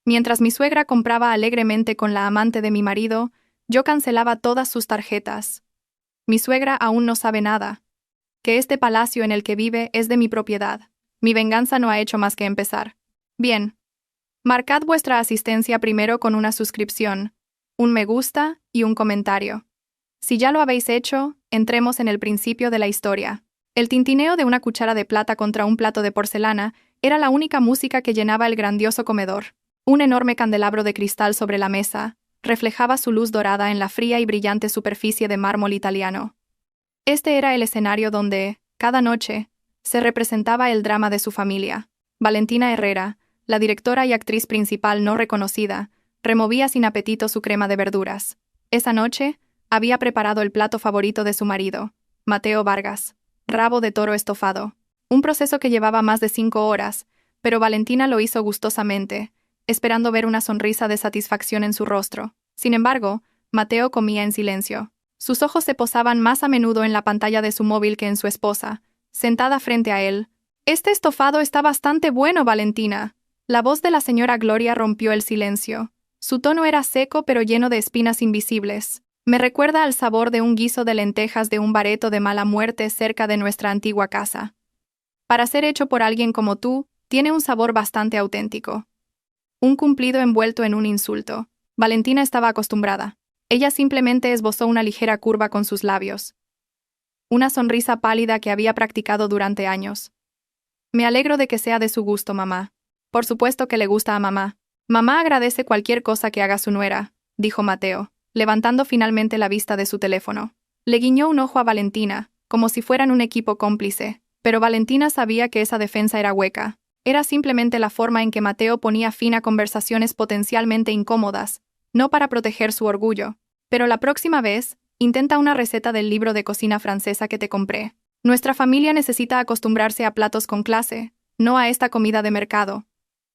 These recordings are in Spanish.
Mientras mi suegra compraba alegremente con la amante de mi marido, yo cancelaba todas sus tarjetas. Mi suegra aún no sabe nada, que este palacio en el que vive es de mi propiedad. Mi venganza no ha hecho más que empezar. Bien. Marcad vuestra asistencia primero con una suscripción, un me gusta y un comentario. Si ya lo habéis hecho, entremos en el principio de la historia. El tintineo de una cuchara de plata contra un plato de porcelana era la única música que llenaba el grandioso comedor. Un enorme candelabro de cristal sobre la mesa reflejaba su luz dorada en la fría y brillante superficie de mármol italiano. Este era el escenario donde, cada noche, se representaba el drama de su familia. Valentina Herrera, la directora y actriz principal no reconocida, removía sin apetito su crema de verduras. Esa noche, había preparado el plato favorito de su marido, Mateo Vargas, rabo de toro estofado. Un proceso que llevaba más de 5 horas, pero Valentina lo hizo gustosamente, esperando ver una sonrisa de satisfacción en su rostro. Sin embargo, Mateo comía en silencio. Sus ojos se posaban más a menudo en la pantalla de su móvil que en su esposa, sentada frente a él. «Este estofado está bastante bueno, Valentina». La voz de la señora Gloria rompió el silencio. Su tono era seco pero lleno de espinas invisibles. «Me recuerda al sabor de un guiso de lentejas de un bareto de mala muerte cerca de nuestra antigua casa. Para ser hecho por alguien como tú, tiene un sabor bastante auténtico». Un cumplido envuelto en un insulto. Valentina estaba acostumbrada. Ella simplemente esbozó una ligera curva con sus labios. Una sonrisa pálida que había practicado durante años. «Me alegro de que sea de su gusto, mamá». «Por supuesto que le gusta a mamá. Mamá agradece cualquier cosa que haga su nuera», dijo Mateo, levantando finalmente la vista de su teléfono. Le guiñó un ojo a Valentina, como si fueran un equipo cómplice, pero Valentina sabía que esa defensa era hueca. Era simplemente la forma en que Mateo ponía fin a conversaciones potencialmente incómodas, no para proteger su orgullo. «Pero la próxima vez, intenta una receta del libro de cocina francesa que te compré. Nuestra familia necesita acostumbrarse a platos con clase, no a esta comida de mercado»,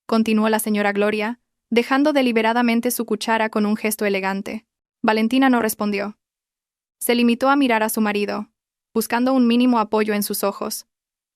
continuó la señora Gloria, dejando deliberadamente su cuchara con un gesto elegante. Valentina no respondió. Se limitó a mirar a su marido, buscando un mínimo apoyo en sus ojos.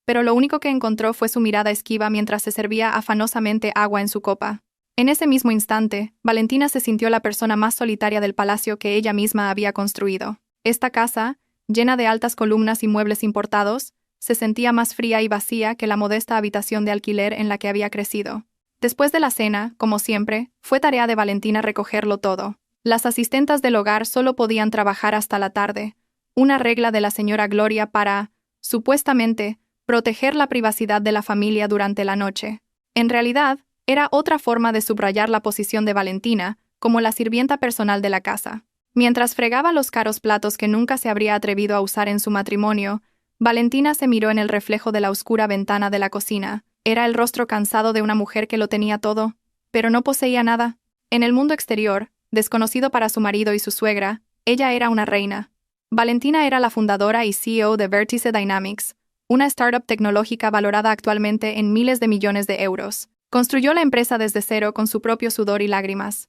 Pero lo único que encontró fue su mirada esquiva mientras se servía afanosamente agua en su copa. En ese mismo instante, Valentina se sintió la persona más solitaria del palacio que ella misma había construido. Esta casa, llena de altas columnas y muebles importados, se sentía más fría y vacía que la modesta habitación de alquiler en la que había crecido. Después de la cena, como siempre, fue tarea de Valentina recogerlo todo. Las asistentas del hogar solo podían trabajar hasta la tarde, una regla de la señora Gloria para, supuestamente, proteger la privacidad de la familia durante la noche. En realidad, era otra forma de subrayar la posición de Valentina como la sirvienta personal de la casa. Mientras fregaba los caros platos que nunca se habría atrevido a usar en su matrimonio, Valentina se miró en el reflejo de la oscura ventana de la cocina. Era el rostro cansado de una mujer que lo tenía todo, pero no poseía nada. En el mundo exterior, desconocido para su marido y su suegra, ella era una reina. Valentina era la fundadora y CEO de Vertice Dynamics, una startup tecnológica valorada actualmente en miles de millones de euros. Construyó la empresa desde cero con su propio sudor y lágrimas.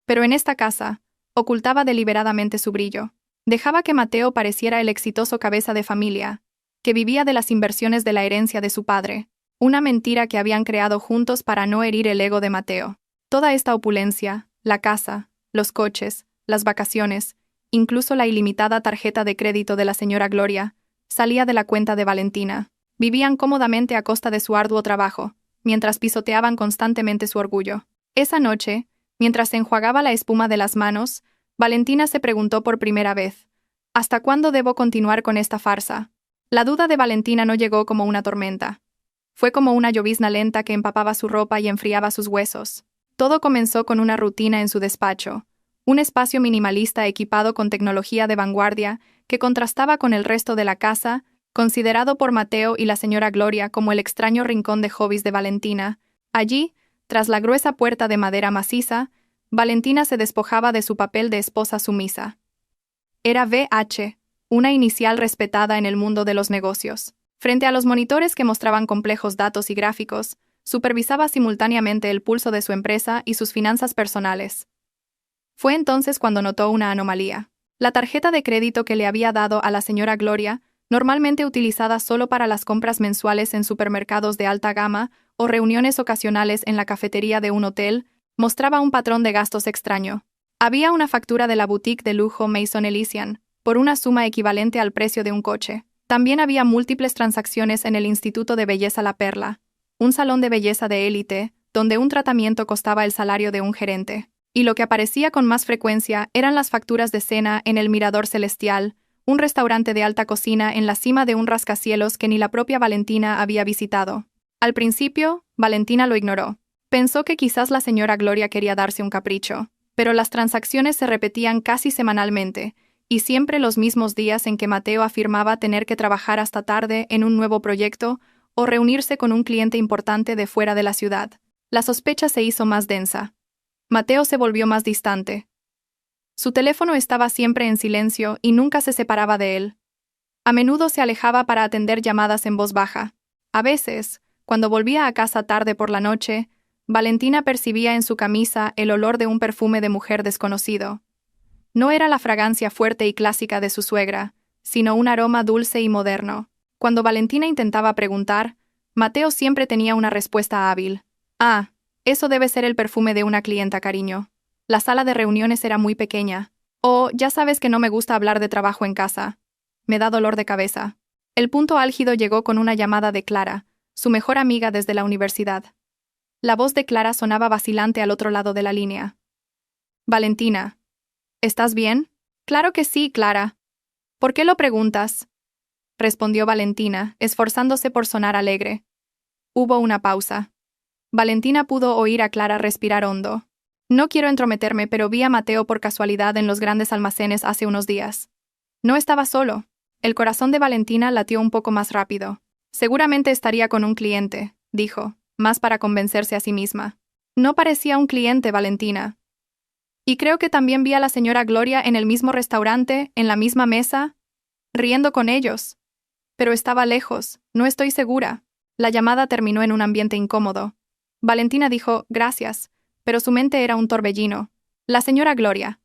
Pero en esta casa, ocultaba deliberadamente su brillo. Dejaba que Mateo pareciera el exitoso cabeza de familia, que vivía de las inversiones de la herencia de su padre. Una mentira que habían creado juntos para no herir el ego de Mateo. Toda esta opulencia, la casa, los coches, las vacaciones, incluso la ilimitada tarjeta de crédito de la señora Gloria, salía de la cuenta de Valentina. Vivían cómodamente a costa de su arduo trabajo, mientras pisoteaban constantemente su orgullo. Esa noche, mientras se enjuagaba la espuma de las manos, Valentina se preguntó por primera vez, ¿hasta cuándo debo continuar con esta farsa? La duda de Valentina no llegó como una tormenta. Fue como una llovizna lenta que empapaba su ropa y enfriaba sus huesos. Todo comenzó con una rutina en su despacho, un espacio minimalista equipado con tecnología de vanguardia que contrastaba con el resto de la casa, considerado por Mateo y la señora Gloria como el extraño rincón de hobbies de Valentina. Allí, tras la gruesa puerta de madera maciza, Valentina se despojaba de su papel de esposa sumisa. Era VH, una inicial respetada en el mundo de los negocios. Frente a los monitores que mostraban complejos datos y gráficos, supervisaba simultáneamente el pulso de su empresa y sus finanzas personales. Fue entonces cuando notó una anomalía. La tarjeta de crédito que le había dado a la señora Gloria, normalmente utilizada solo para las compras mensuales en supermercados de alta gama o reuniones ocasionales en la cafetería de un hotel, Mostraba un patrón de gastos extraño. Había una factura de la boutique de lujo Maison Elysian, por una suma equivalente al precio de un coche. También había múltiples transacciones en el Instituto de Belleza La Perla, un salón de belleza de élite, donde un tratamiento costaba el salario de un gerente. Y lo que aparecía con más frecuencia eran las facturas de cena en el Mirador Celestial, un restaurante de alta cocina en la cima de un rascacielos que ni la propia Valentina había visitado. Al principio, Valentina lo ignoró. Pensó que quizás la señora Gloria quería darse un capricho, pero las transacciones se repetían casi semanalmente, y siempre los mismos días en que Mateo afirmaba tener que trabajar hasta tarde en un nuevo proyecto o reunirse con un cliente importante de fuera de la ciudad. La sospecha se hizo más densa. Mateo se volvió más distante. Su teléfono estaba siempre en silencio y nunca se separaba de él. A menudo se alejaba para atender llamadas en voz baja. A veces, cuando volvía a casa tarde por la noche, Valentina percibía en su camisa el olor de un perfume de mujer desconocido. No era la fragancia fuerte y clásica de su suegra, sino un aroma dulce y moderno. Cuando Valentina intentaba preguntar, Mateo siempre tenía una respuesta hábil. «Ah, eso debe ser el perfume de una clienta, cariño. La sala de reuniones era muy pequeña. O, ya sabes que no me gusta hablar de trabajo en casa. Me da dolor de cabeza». El punto álgido llegó con una llamada de Clara, su mejor amiga desde la universidad. La voz de Clara sonaba vacilante al otro lado de la línea. «Valentina, ¿estás bien?» «Claro que sí, Clara». «¿Por qué lo preguntas?», respondió Valentina, esforzándose por sonar alegre. Hubo una pausa. Valentina pudo oír a Clara respirar hondo. «No quiero entrometerme, pero vi a Mateo por casualidad en los grandes almacenes hace unos días. No estaba solo». El corazón de Valentina latió un poco más rápido. «Seguramente estaría con un cliente», dijo, más para convencerse a sí misma. «No parecía un cliente, Valentina. Y creo que también vi a la señora Gloria en el mismo restaurante, en la misma mesa, riendo con ellos. Pero estaba lejos, no estoy segura». La llamada terminó en un ambiente incómodo. Valentina dijo «gracias», pero su mente era un torbellino. La señora Gloria,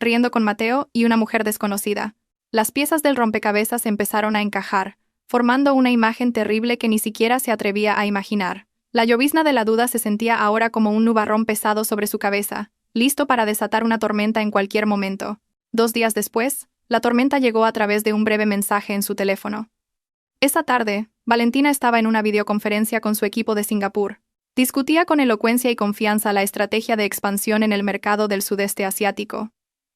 riendo con Mateo y una mujer desconocida. Las piezas del rompecabezas empezaron a encajar, formando una imagen terrible que ni siquiera se atrevía a imaginar. La llovizna de la duda se sentía ahora como un nubarrón pesado sobre su cabeza, listo para desatar una tormenta en cualquier momento. 2 días después, la tormenta llegó a través de un breve mensaje en su teléfono. Esa tarde, Valentina estaba en una videoconferencia con su equipo de Singapur. Discutía con elocuencia y confianza la estrategia de expansión en el mercado del sudeste asiático.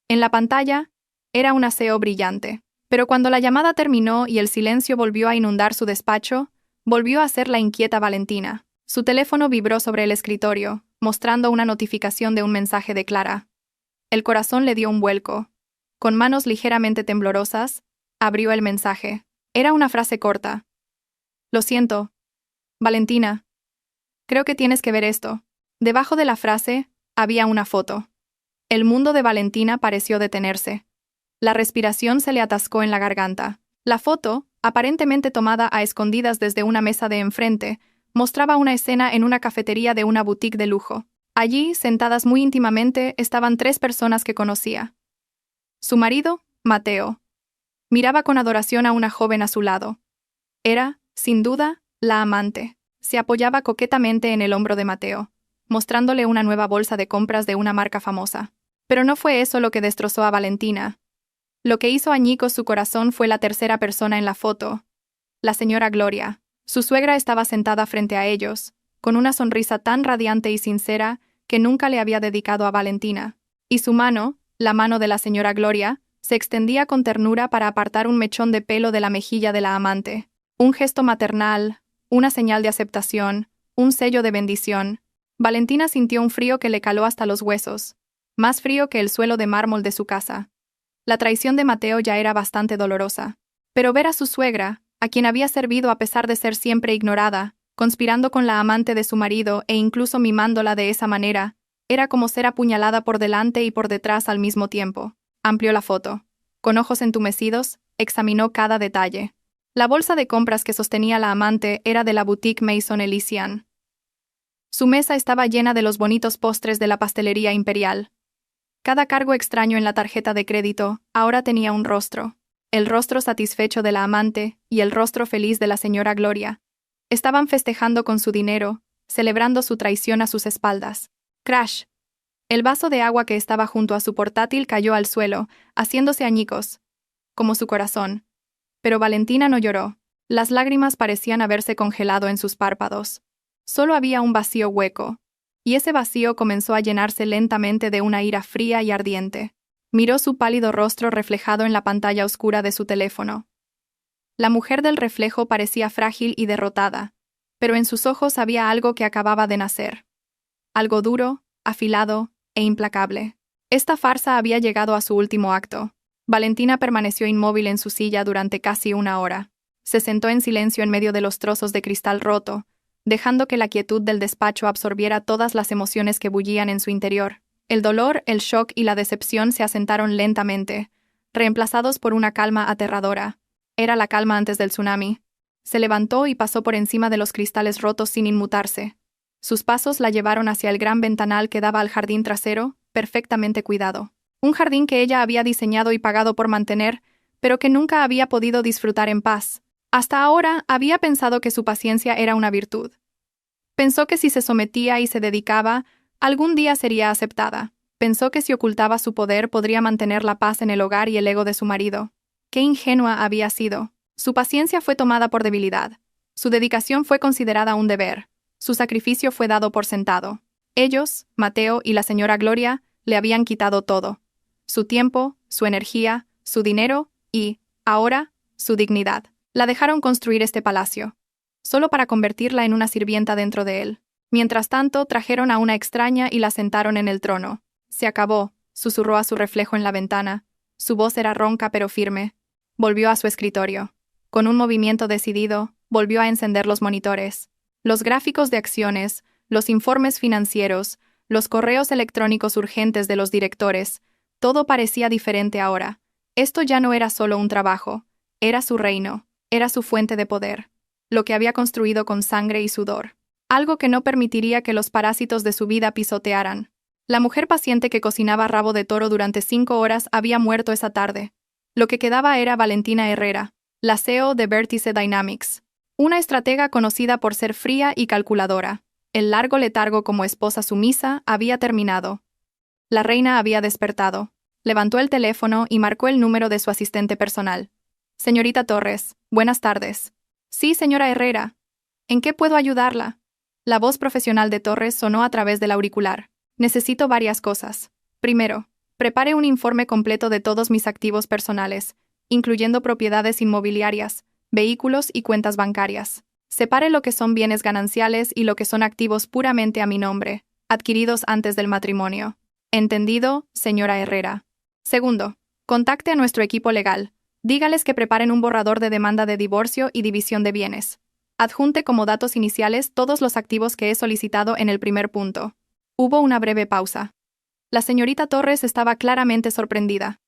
En la pantalla, era un aseo brillante. Pero cuando la llamada terminó y el silencio volvió a inundar su despacho, volvió a ser la inquieta Valentina. Su teléfono vibró sobre el escritorio, mostrando una notificación de un mensaje de Clara. El corazón le dio un vuelco. Con manos ligeramente temblorosas, abrió el mensaje. Era una frase corta. «Lo siento, Valentina. Creo que tienes que ver esto». Debajo de la frase, había una foto. El mundo de Valentina pareció detenerse. La respiración se le atascó en la garganta. La foto, aparentemente tomada a escondidas desde una mesa de enfrente, mostraba una escena en una cafetería de una boutique de lujo. Allí, sentadas muy íntimamente, estaban 3 personas que conocía. Su marido, Mateo. Miraba con adoración a una joven a su lado. Era, sin duda, la amante. Se apoyaba coquetamente en el hombro de Mateo, mostrándole una nueva bolsa de compras de una marca famosa. Pero no fue eso lo que destrozó a Valentina. Lo que hizo añicos su corazón fue la tercera persona en la foto, la señora Gloria. Su suegra estaba sentada frente a ellos, con una sonrisa tan radiante y sincera que nunca le había dedicado a Valentina. Y su mano, la mano de la señora Gloria, se extendía con ternura para apartar un mechón de pelo de la mejilla de la amante. Un gesto maternal, una señal de aceptación, un sello de bendición. Valentina sintió un frío que le caló hasta los huesos, más frío que el suelo de mármol de su casa. La traición de Mateo ya era bastante dolorosa. Pero ver a su suegra, a quien había servido a pesar de ser siempre ignorada, conspirando con la amante de su marido e incluso mimándola de esa manera, era como ser apuñalada por delante y por detrás al mismo tiempo. Amplió la foto. Con ojos entumecidos, examinó cada detalle. La bolsa de compras que sostenía la amante era de la boutique Maison Elysian. Su mesa estaba llena de los bonitos postres de la pastelería imperial. Cada cargo extraño en la tarjeta de crédito ahora tenía un rostro. El rostro satisfecho de la amante y el rostro feliz de la señora Gloria. Estaban festejando con su dinero, celebrando su traición a sus espaldas. Crash. El vaso de agua que estaba junto a su portátil cayó al suelo, haciéndose añicos, como su corazón. Pero Valentina no lloró. Las lágrimas parecían haberse congelado en sus párpados. Solo había un vacío hueco, y ese vacío comenzó a llenarse lentamente de una ira fría y ardiente. Miró su pálido rostro reflejado en la pantalla oscura de su teléfono. La mujer del reflejo parecía frágil y derrotada, pero en sus ojos había algo que acababa de nacer. Algo duro, afilado e implacable. Esta farsa había llegado a su último acto. Valentina permaneció inmóvil en su silla durante casi una hora. Se sentó en silencio en medio de los trozos de cristal roto, dejando que la quietud del despacho absorbiera todas las emociones que bullían en su interior. El dolor, el shock y la decepción se asentaron lentamente, reemplazados por una calma aterradora. Era la calma antes del tsunami. Se levantó y pasó por encima de los cristales rotos sin inmutarse. Sus pasos la llevaron hacia el gran ventanal que daba al jardín trasero, perfectamente cuidado. Un jardín que ella había diseñado y pagado por mantener, pero que nunca había podido disfrutar en paz. Hasta ahora había pensado que su paciencia era una virtud. Pensó que si se sometía y se dedicaba, algún día sería aceptada. Pensó que si ocultaba su poder podría mantener la paz en el hogar y el ego de su marido. Qué ingenua había sido. Su paciencia fue tomada por debilidad. Su dedicación fue considerada un deber. Su sacrificio fue dado por sentado. Ellos, Mateo y la señora Gloria, le habían quitado todo. Su tiempo, su energía, su dinero y, ahora, su dignidad. La dejaron construir este palacio, solo para convertirla en una sirvienta dentro de él. Mientras tanto, trajeron a una extraña y la sentaron en el trono. Se acabó, susurró a su reflejo en la ventana. Su voz era ronca pero firme. Volvió a su escritorio. Con un movimiento decidido, volvió a encender los monitores. Los gráficos de acciones, los informes financieros, los correos electrónicos urgentes de los directores, todo parecía diferente ahora. Esto ya no era solo un trabajo, era su reino, era su fuente de poder, lo que había construido con sangre y sudor. Algo que no permitiría que los parásitos de su vida pisotearan. La mujer paciente que cocinaba rabo de toro durante 5 horas había muerto esa tarde. Lo que quedaba era Valentina Herrera, la CEO de Vértice Dynamics. Una estratega conocida por ser fría y calculadora. El largo letargo como esposa sumisa había terminado. La reina había despertado. Levantó el teléfono y marcó el número de su asistente personal. Señorita Torres, buenas tardes. Sí, señora Herrera. ¿En qué puedo ayudarla? La voz profesional de Torres sonó a través del auricular. Necesito varias cosas. Primero, prepare un informe completo de todos mis activos personales, incluyendo propiedades inmobiliarias, vehículos y cuentas bancarias. Separe lo que son bienes gananciales y lo que son activos puramente a mi nombre, adquiridos antes del matrimonio. ¿Entendido, señora Herrera? Segundo, contacte a nuestro equipo legal. Dígales que preparen un borrador de demanda de divorcio y división de bienes. Adjunte como datos iniciales todos los activos que he solicitado en el primer punto. Hubo una breve pausa. La señorita Torres estaba claramente sorprendida.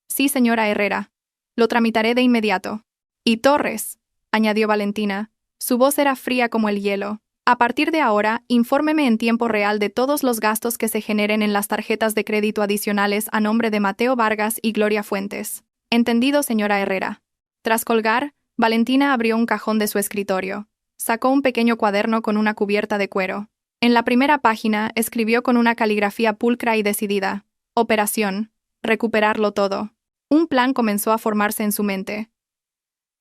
Sí, señora Herrera. Lo tramitaré de inmediato. Y Torres, añadió Valentina. Su voz era fría como el hielo. A partir de ahora, infórmeme en tiempo real de todos los gastos que se generen en las tarjetas de crédito adicionales a nombre de Mateo Vargas y Gloria Fuentes. Entendido, señora Herrera. Tras colgar, Valentina abrió un cajón de su escritorio. Sacó un pequeño cuaderno con una cubierta de cuero. En la primera página, escribió con una caligrafía pulcra y decidida. Operación. Recuperarlo todo. Un plan comenzó a formarse en su mente.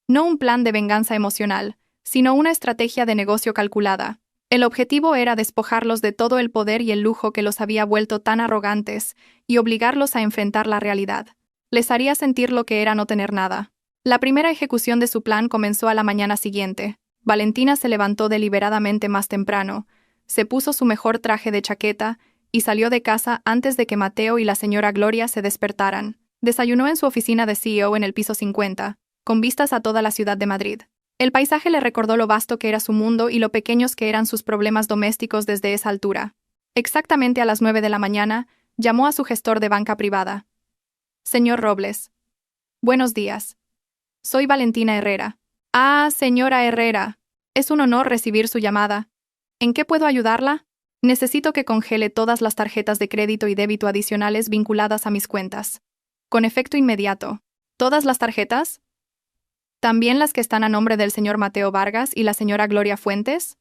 No un plan de venganza emocional, sino una estrategia de negocio calculada. El objetivo era despojarlos de todo el poder y el lujo que los había vuelto tan arrogantes y obligarlos a enfrentar la realidad. Les haría sentir lo que era no tener nada. La primera ejecución de su plan comenzó a la mañana siguiente. Valentina se levantó deliberadamente más temprano, se puso su mejor traje de chaqueta y salió de casa antes de que Mateo y la señora Gloria se despertaran. Desayunó en su oficina de CEO en el piso 50, con vistas a toda la ciudad de Madrid. El paisaje le recordó lo vasto que era su mundo y lo pequeños que eran sus problemas domésticos desde esa altura. Exactamente a las 9 de la mañana, llamó a su gestor de banca privada. Señor Robles. Buenos días. Soy Valentina Herrera. Ah, señora Herrera. Es un honor recibir su llamada. ¿En qué puedo ayudarla? Necesito que congele todas las tarjetas de crédito y débito adicionales vinculadas a mis cuentas. Con efecto inmediato. ¿Todas las tarjetas? ¿También las que están a nombre del señor Mateo Vargas y la señora Gloria Fuentes?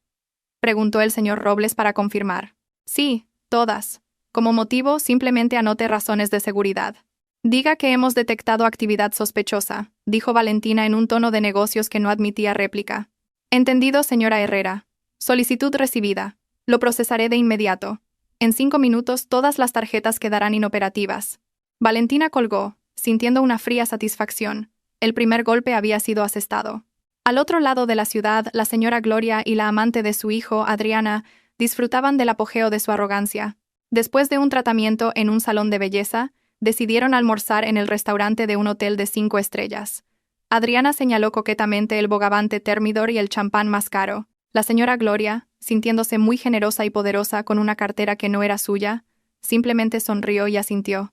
Preguntó el señor Robles para confirmar. Sí, Todas. Como motivo, simplemente anote razones de seguridad. Diga que hemos detectado actividad sospechosa, dijo Valentina en un tono de negocios que no admitía réplica. Entendido, señora Herrera. Solicitud recibida. Lo procesaré de inmediato. En 5 minutos todas las tarjetas quedarán inoperativas. Valentina colgó, sintiendo una fría satisfacción. El primer golpe había sido asestado. Al otro lado de la ciudad, la señora Gloria y la amante de su hijo, Adriana, disfrutaban del apogeo de su arrogancia. Después de un tratamiento en un salón de belleza, decidieron almorzar en el restaurante de un hotel de 5 estrellas. Adriana señaló coquetamente el bogavante Thermidor y el champán más caro. La señora Gloria, sintiéndose muy generosa y poderosa con una cartera que no era suya, simplemente sonrió y asintió.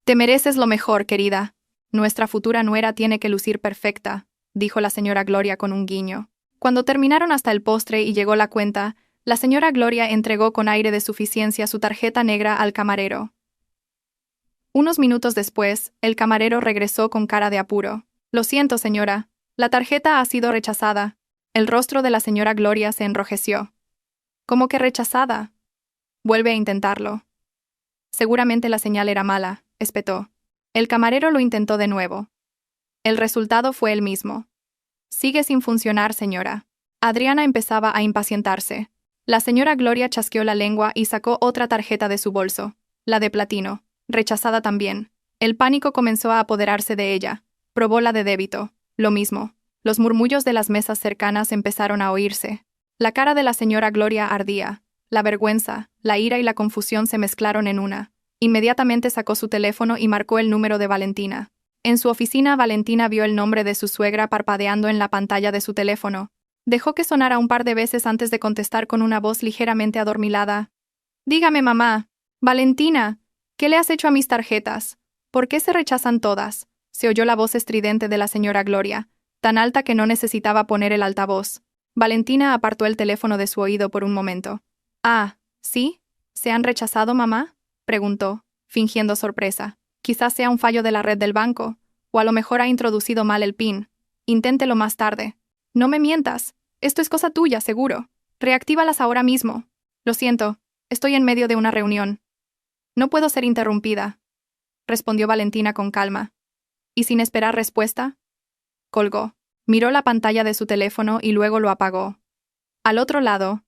«Te mereces lo mejor, querida. Nuestra futura nuera tiene que lucir perfecta», dijo la señora Gloria con un guiño. Cuando terminaron hasta el postre y llegó la cuenta, la señora Gloria entregó con aire de suficiencia su tarjeta negra al camarero. Unos minutos después, el camarero regresó con cara de apuro. «Lo siento, señora. La tarjeta ha sido rechazada». El rostro de la señora Gloria se enrojeció. «¿Cómo que rechazada?» «Vuelve a intentarlo». «Seguramente la señal era mala», espetó. El camarero lo intentó de nuevo. El resultado fue el mismo. «Sigue sin funcionar, señora». Adriana empezaba a impacientarse. La señora Gloria chasqueó la lengua y sacó otra tarjeta de su bolso, la de platino, rechazada también. El pánico comenzó a apoderarse de ella. Probó la de débito, lo mismo. Los murmullos de las mesas cercanas empezaron a oírse. La cara de la señora Gloria ardía. La vergüenza, la ira y la confusión se mezclaron en una. Inmediatamente sacó su teléfono y marcó el número de Valentina. En su oficina, Valentina vio el nombre de su suegra parpadeando en la pantalla de su teléfono. Dejó que sonara un par de veces antes de contestar con una voz ligeramente adormilada. «Dígame, mamá. Valentina, ¿qué le has hecho a mis tarjetas? ¿Por qué se rechazan todas?», se oyó la voz estridente de la señora Gloria, tan alta que no necesitaba poner el altavoz. Valentina apartó el teléfono de su oído por un momento. «Ah, ¿sí? ¿Se han rechazado, mamá?», preguntó, fingiendo sorpresa. «Quizás sea un fallo de la red del banco, o a lo mejor ha introducido mal el PIN. Inténtelo más tarde». «No me mientas. Esto es cosa tuya, seguro. Reactívalas ahora mismo». «Lo siento, estoy en medio de una reunión. No puedo ser interrumpida», respondió Valentina con calma. ¿Y sin esperar respuesta? Colgó. Miró la pantalla de su teléfono y luego lo apagó. Al otro lado,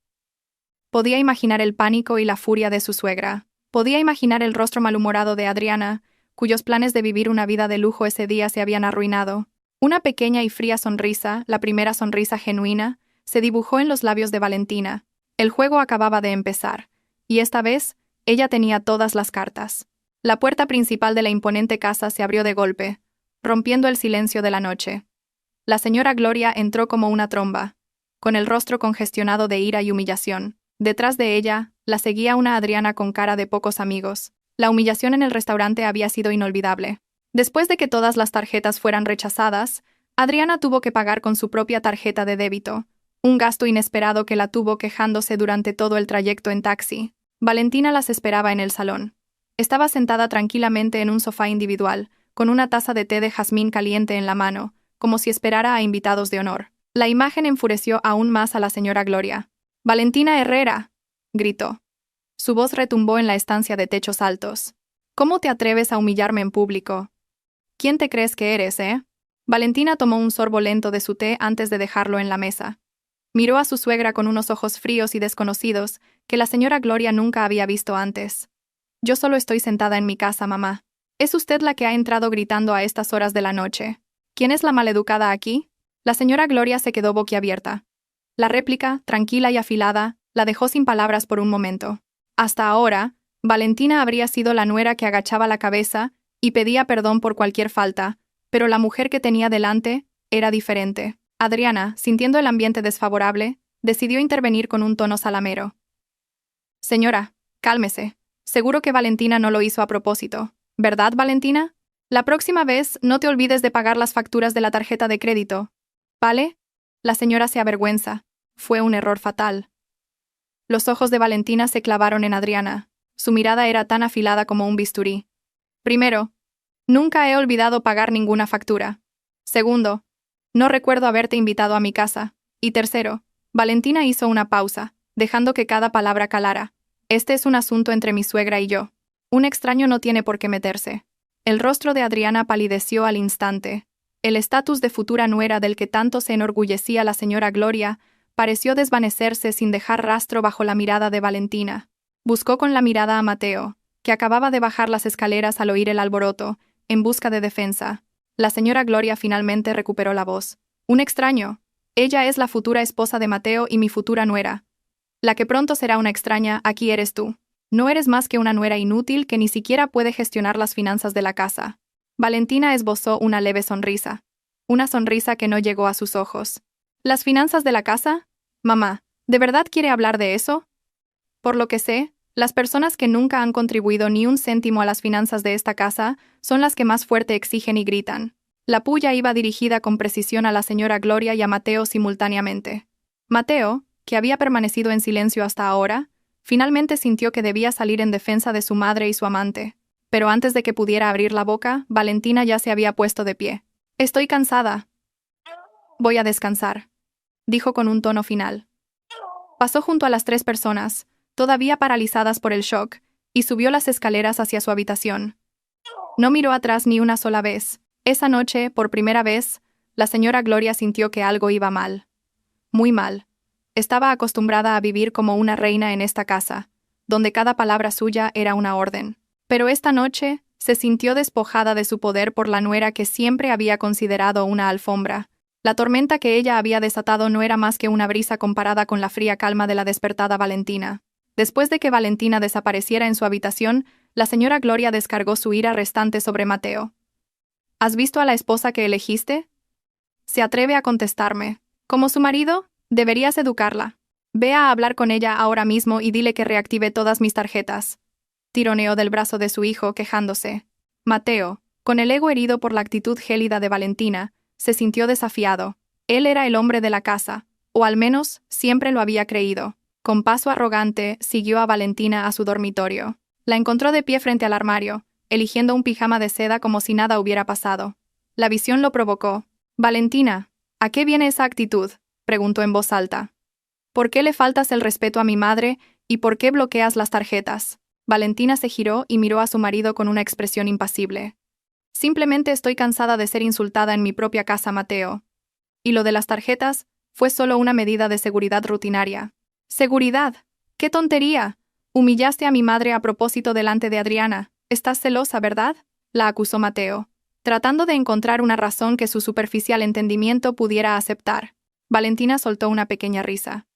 podía imaginar el pánico y la furia de su suegra. Podía imaginar el rostro malhumorado de Adriana, cuyos planes de vivir una vida de lujo ese día se habían arruinado. Una pequeña y fría sonrisa, la primera sonrisa genuina, se dibujó en los labios de Valentina. El juego acababa de empezar, y esta vez, ella tenía todas las cartas. La puerta principal de la imponente casa se abrió de golpe, rompiendo el silencio de la noche. La señora Gloria entró como una tromba, con el rostro congestionado de ira y humillación. Detrás de ella, la seguía una Adriana con cara de pocos amigos. La humillación en el restaurante había sido inolvidable. Después de que todas las tarjetas fueran rechazadas, Adriana tuvo que pagar con su propia tarjeta de débito, un gasto inesperado que la tuvo quejándose durante todo el trayecto en taxi. Valentina las esperaba en el salón. Estaba sentada tranquilamente en un sofá individual, con una taza de té de jazmín caliente en la mano, como si esperara a invitados de honor. La imagen enfureció aún más a la señora Gloria. «¡Valentina Herrera!», gritó. Su voz retumbó en la estancia de techos altos. «¿Cómo te atreves a humillarme en público? ¿Quién te crees que eres, eh?». Valentina tomó un sorbo lento de su té antes de dejarlo en la mesa. Miró a su suegra con unos ojos fríos y desconocidos que la señora Gloria nunca había visto antes. «Yo solo estoy sentada en mi casa, mamá. Es usted la que ha entrado gritando a estas horas de la noche. ¿Quién es la maleducada aquí?». La señora Gloria se quedó boquiabierta. La réplica, tranquila y afilada, la dejó sin palabras por un momento. Hasta ahora, Valentina habría sido la nuera que agachaba la cabeza y pedía perdón por cualquier falta, pero la mujer que tenía delante era diferente. Adriana, sintiendo el ambiente desfavorable, decidió intervenir con un tono salamero. «Señora, cálmese. Seguro que Valentina no lo hizo a propósito. ¿Verdad, Valentina? La próxima vez no te olvides de pagar las facturas de la tarjeta de crédito. ¿Vale?». La señora se avergüenza. Fue un error fatal. Los ojos de Valentina se clavaron en Adriana. Su mirada era tan afilada como un bisturí. «Primero, nunca he olvidado pagar ninguna factura. Segundo, no recuerdo haberte invitado a mi casa. Y tercero», Valentina hizo una pausa, dejando que cada palabra calara. Este es un asunto entre mi suegra y yo. Un extraño no tiene por qué meterse. El rostro de Adriana palideció al instante. El estatus de futura nuera del que tanto se enorgullecía la señora Gloria pareció desvanecerse sin dejar rastro bajo la mirada de Valentina. Buscó con la mirada a Mateo, que acababa de bajar las escaleras al oír el alboroto, en busca de defensa. La señora Gloria finalmente recuperó la voz. Un extraño. Ella es la futura esposa de Mateo y mi futura nuera. La que pronto será una extraña, aquí eres tú. No eres más que una nuera inútil que ni siquiera puede gestionar las finanzas de la casa. Valentina esbozó una leve sonrisa. Una sonrisa que no llegó a sus ojos. ¿Las finanzas de la casa? Mamá, ¿de verdad quiere hablar de eso? Por lo que sé, las personas que nunca han contribuido ni un céntimo a las finanzas de esta casa son las que más fuerte exigen y gritan. La puya iba dirigida con precisión a la señora Gloria y a Mateo simultáneamente. Mateo, que había permanecido en silencio hasta ahora, finalmente sintió que debía salir en defensa de su madre y su amante. Pero antes de que pudiera abrir la boca, Valentina ya se había puesto de pie. «Estoy cansada. Voy a descansar», dijo con un tono final. Pasó junto a las 3 personas, todavía paralizadas por el shock, y subió las escaleras hacia su habitación. No miró atrás ni una sola vez. Esa noche, por primera vez, la señora Gloria sintió que algo iba mal. Muy mal. Estaba acostumbrada a vivir como una reina en esta casa, donde cada palabra suya era una orden. Pero esta noche se sintió despojada de su poder por la nuera que siempre había considerado una alfombra. La tormenta que ella había desatado no era más que una brisa comparada con la fría calma de la despertada Valentina. Después de que Valentina desapareciera en su habitación, la señora Gloria descargó su ira restante sobre Mateo. ¿Has visto a la esposa que elegiste? Se atreve a contestarme. Como su marido, deberías educarla. Ve a hablar con ella ahora mismo y dile que reactive todas mis tarjetas. Tironeó del brazo de su hijo, quejándose. Mateo, con el ego herido por la actitud gélida de Valentina, se sintió desafiado. Él era el hombre de la casa, o al menos siempre lo había creído. Con paso arrogante, siguió a Valentina a su dormitorio. La encontró de pie frente al armario, eligiendo un pijama de seda como si nada hubiera pasado. La visión lo provocó. «Valentina, ¿a qué viene esa actitud?», preguntó en voz alta. «¿Por qué le faltas el respeto a mi madre y por qué bloqueas las tarjetas?». Valentina se giró y miró a su marido con una expresión impasible. «Simplemente estoy cansada de ser insultada en mi propia casa, Mateo. Y lo de las tarjetas fue solo una medida de seguridad rutinaria». «¿Seguridad? ¡Qué tontería! Humillaste a mi madre a propósito delante de Adriana. Estás celosa, ¿verdad?», la acusó Mateo, tratando de encontrar una razón que su superficial entendimiento pudiera aceptar. Valentina soltó una pequeña risa.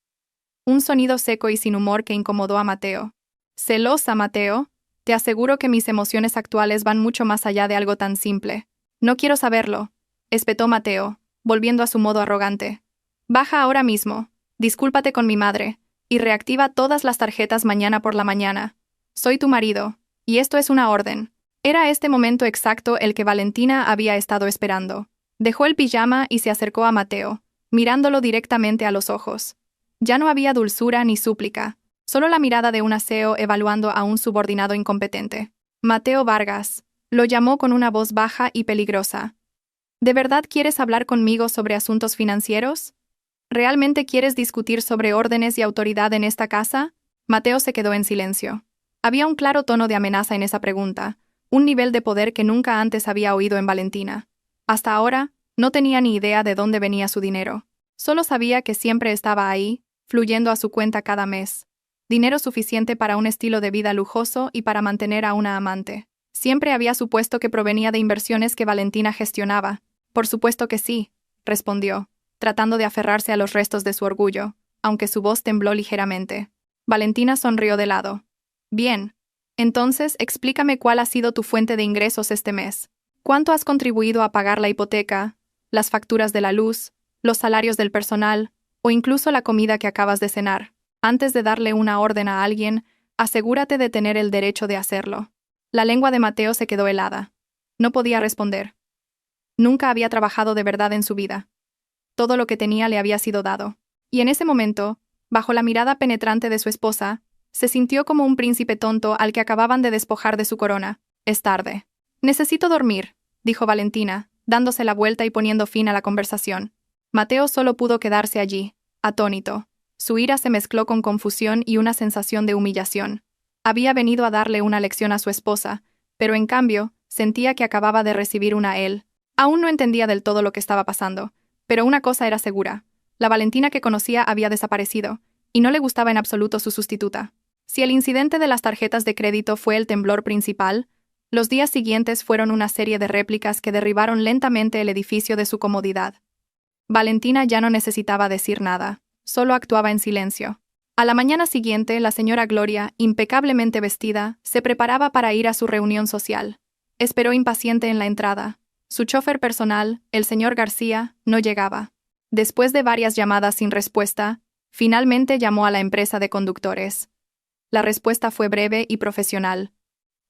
Un sonido seco y sin humor que incomodó a Mateo. «¿Celosa, Mateo? Te aseguro que mis emociones actuales van mucho más allá de algo tan simple». «No quiero saberlo», espetó Mateo, volviendo a su modo arrogante. «Baja ahora mismo, discúlpate con mi madre, y reactiva todas las tarjetas mañana por la mañana. Soy tu marido, y esto es una orden». Era este momento exacto el que Valentina había estado esperando. Dejó el pijama y se acercó a Mateo, mirándolo directamente a los ojos. Ya no había dulzura ni súplica, solo la mirada de un aseo evaluando a un subordinado incompetente. «Mateo Vargas», lo llamó con una voz baja y peligrosa. «¿De verdad quieres hablar conmigo sobre asuntos financieros? ¿Realmente quieres discutir sobre órdenes y autoridad en esta casa?». Mateo se quedó en silencio. Había un claro tono de amenaza en esa pregunta, un nivel de poder que nunca antes había oído en Valentina. Hasta ahora, no tenía ni idea de dónde venía su dinero. Solo sabía que siempre estaba ahí, fluyendo a su cuenta cada mes. Dinero suficiente para un estilo de vida lujoso y para mantener a una amante. Siempre había supuesto que provenía de inversiones que Valentina gestionaba. «Por supuesto que sí», respondió, tratando de aferrarse a los restos de su orgullo, aunque su voz tembló ligeramente. Valentina sonrió de lado. «Bien. Entonces, explícame cuál ha sido tu fuente de ingresos este mes. ¿Cuánto has contribuido a pagar la hipoteca, las facturas de la luz, los salarios del personal, o incluso la comida que acabas de cenar? Antes de darle una orden a alguien, asegúrate de tener el derecho de hacerlo». La lengua de Mateo se quedó helada. No podía responder. Nunca había trabajado de verdad en su vida. Todo lo que tenía le había sido dado. Y en ese momento, bajo la mirada penetrante de su esposa, se sintió como un príncipe tonto al que acababan de despojar de su corona. «Es tarde. Necesito dormir», dijo Valentina, dándose la vuelta y poniendo fin a la conversación. Mateo solo pudo quedarse allí, atónito. Su ira se mezcló con confusión y una sensación de humillación. Había venido a darle una lección a su esposa, pero en cambio, sentía que acababa de recibir una a él. Aún no entendía del todo lo que estaba pasando, pero una cosa era segura. La Valentina que conocía había desaparecido, y no le gustaba en absoluto su sustituta. Si el incidente de las tarjetas de crédito fue el temblor principal, los días siguientes fueron una serie de réplicas que derribaron lentamente el edificio de su comodidad. Valentina ya no necesitaba decir nada, solo actuaba en silencio. A la mañana siguiente, la señora Gloria, impecablemente vestida, se preparaba para ir a su reunión social. Esperó impaciente en la entrada. Su chofer personal, el señor García, no llegaba. Después de varias llamadas sin respuesta, finalmente llamó a la empresa de conductores. La respuesta fue breve y profesional.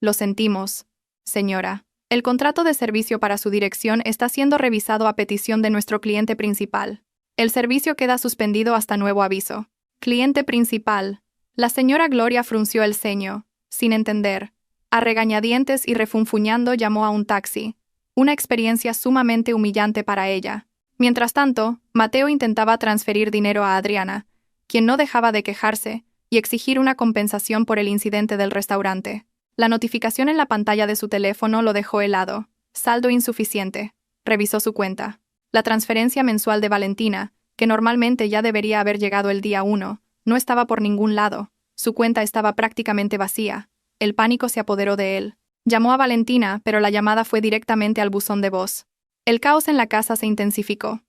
Lo sentimos, señora. El contrato de servicio para su dirección está siendo revisado a petición de nuestro cliente principal. El servicio queda suspendido hasta nuevo aviso. Cliente principal. La señora Gloria frunció el ceño, sin entender. A regañadientes y refunfuñando llamó a un taxi. Una experiencia sumamente humillante para ella. Mientras tanto, Mateo intentaba transferir dinero a Adriana, quien no dejaba de quejarse y exigir una compensación por el incidente del restaurante. La notificación en la pantalla de su teléfono lo dejó helado. Saldo insuficiente. Revisó su cuenta. La transferencia mensual de Valentina, que normalmente ya debería haber llegado el día 1, no estaba por ningún lado. Su cuenta estaba prácticamente vacía. El pánico se apoderó de él. Llamó a Valentina, pero la llamada fue directamente al buzón de voz. El caos en la casa se intensificó.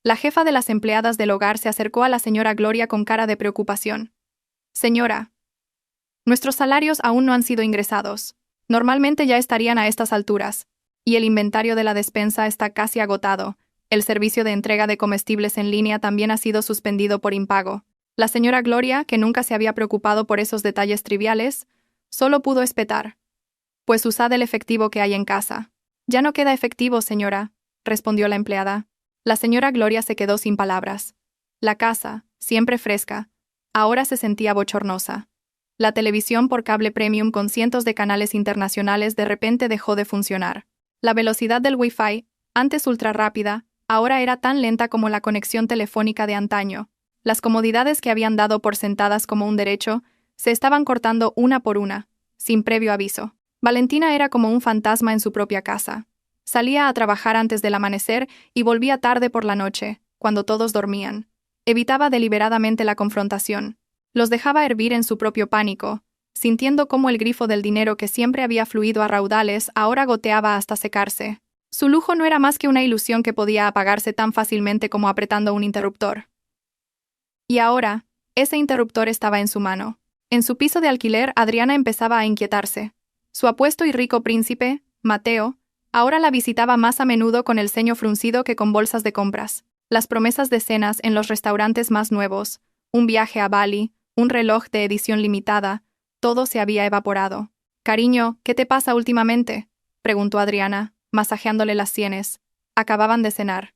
La jefa de las empleadas del hogar se acercó a la señora Gloria con cara de preocupación. Señora, nuestros salarios aún no han sido ingresados. Normalmente ya estarían a estas alturas. Y el inventario de la despensa está casi agotado. El servicio de entrega de comestibles en línea también ha sido suspendido por impago. La señora Gloria, que nunca se había preocupado por esos detalles triviales, solo pudo espetar. Pues usad el efectivo que hay en casa. Ya no queda efectivo, señora, respondió la empleada. La señora Gloria se quedó sin palabras. La casa, siempre fresca, ahora se sentía bochornosa. La televisión por cable premium con cientos de canales internacionales de repente dejó de funcionar. La velocidad del Wi-Fi, antes ultra rápida, ahora era tan lenta como la conexión telefónica de antaño. Las comodidades que habían dado por sentadas como un derecho, se estaban cortando una por una, sin previo aviso. Valentina era como un fantasma en su propia casa. Salía a trabajar antes del amanecer y volvía tarde por la noche, cuando todos dormían. Evitaba deliberadamente la confrontación. Los dejaba hervir en su propio pánico, sintiendo cómo el grifo del dinero que siempre había fluido a raudales ahora goteaba hasta secarse. Su lujo no era más que una ilusión que podía apagarse tan fácilmente como apretando un interruptor. Y ahora, ese interruptor estaba en su mano. En su piso de alquiler, Adriana empezaba a inquietarse. Su apuesto y rico príncipe, Mateo, ahora la visitaba más a menudo con el ceño fruncido que con bolsas de compras. Las promesas de cenas en los restaurantes más nuevos, un viaje a Bali, un reloj de edición limitada, todo se había evaporado. «Cariño, ¿qué te pasa últimamente?», preguntó Adriana, masajeándole las sienes. Acababan de cenar.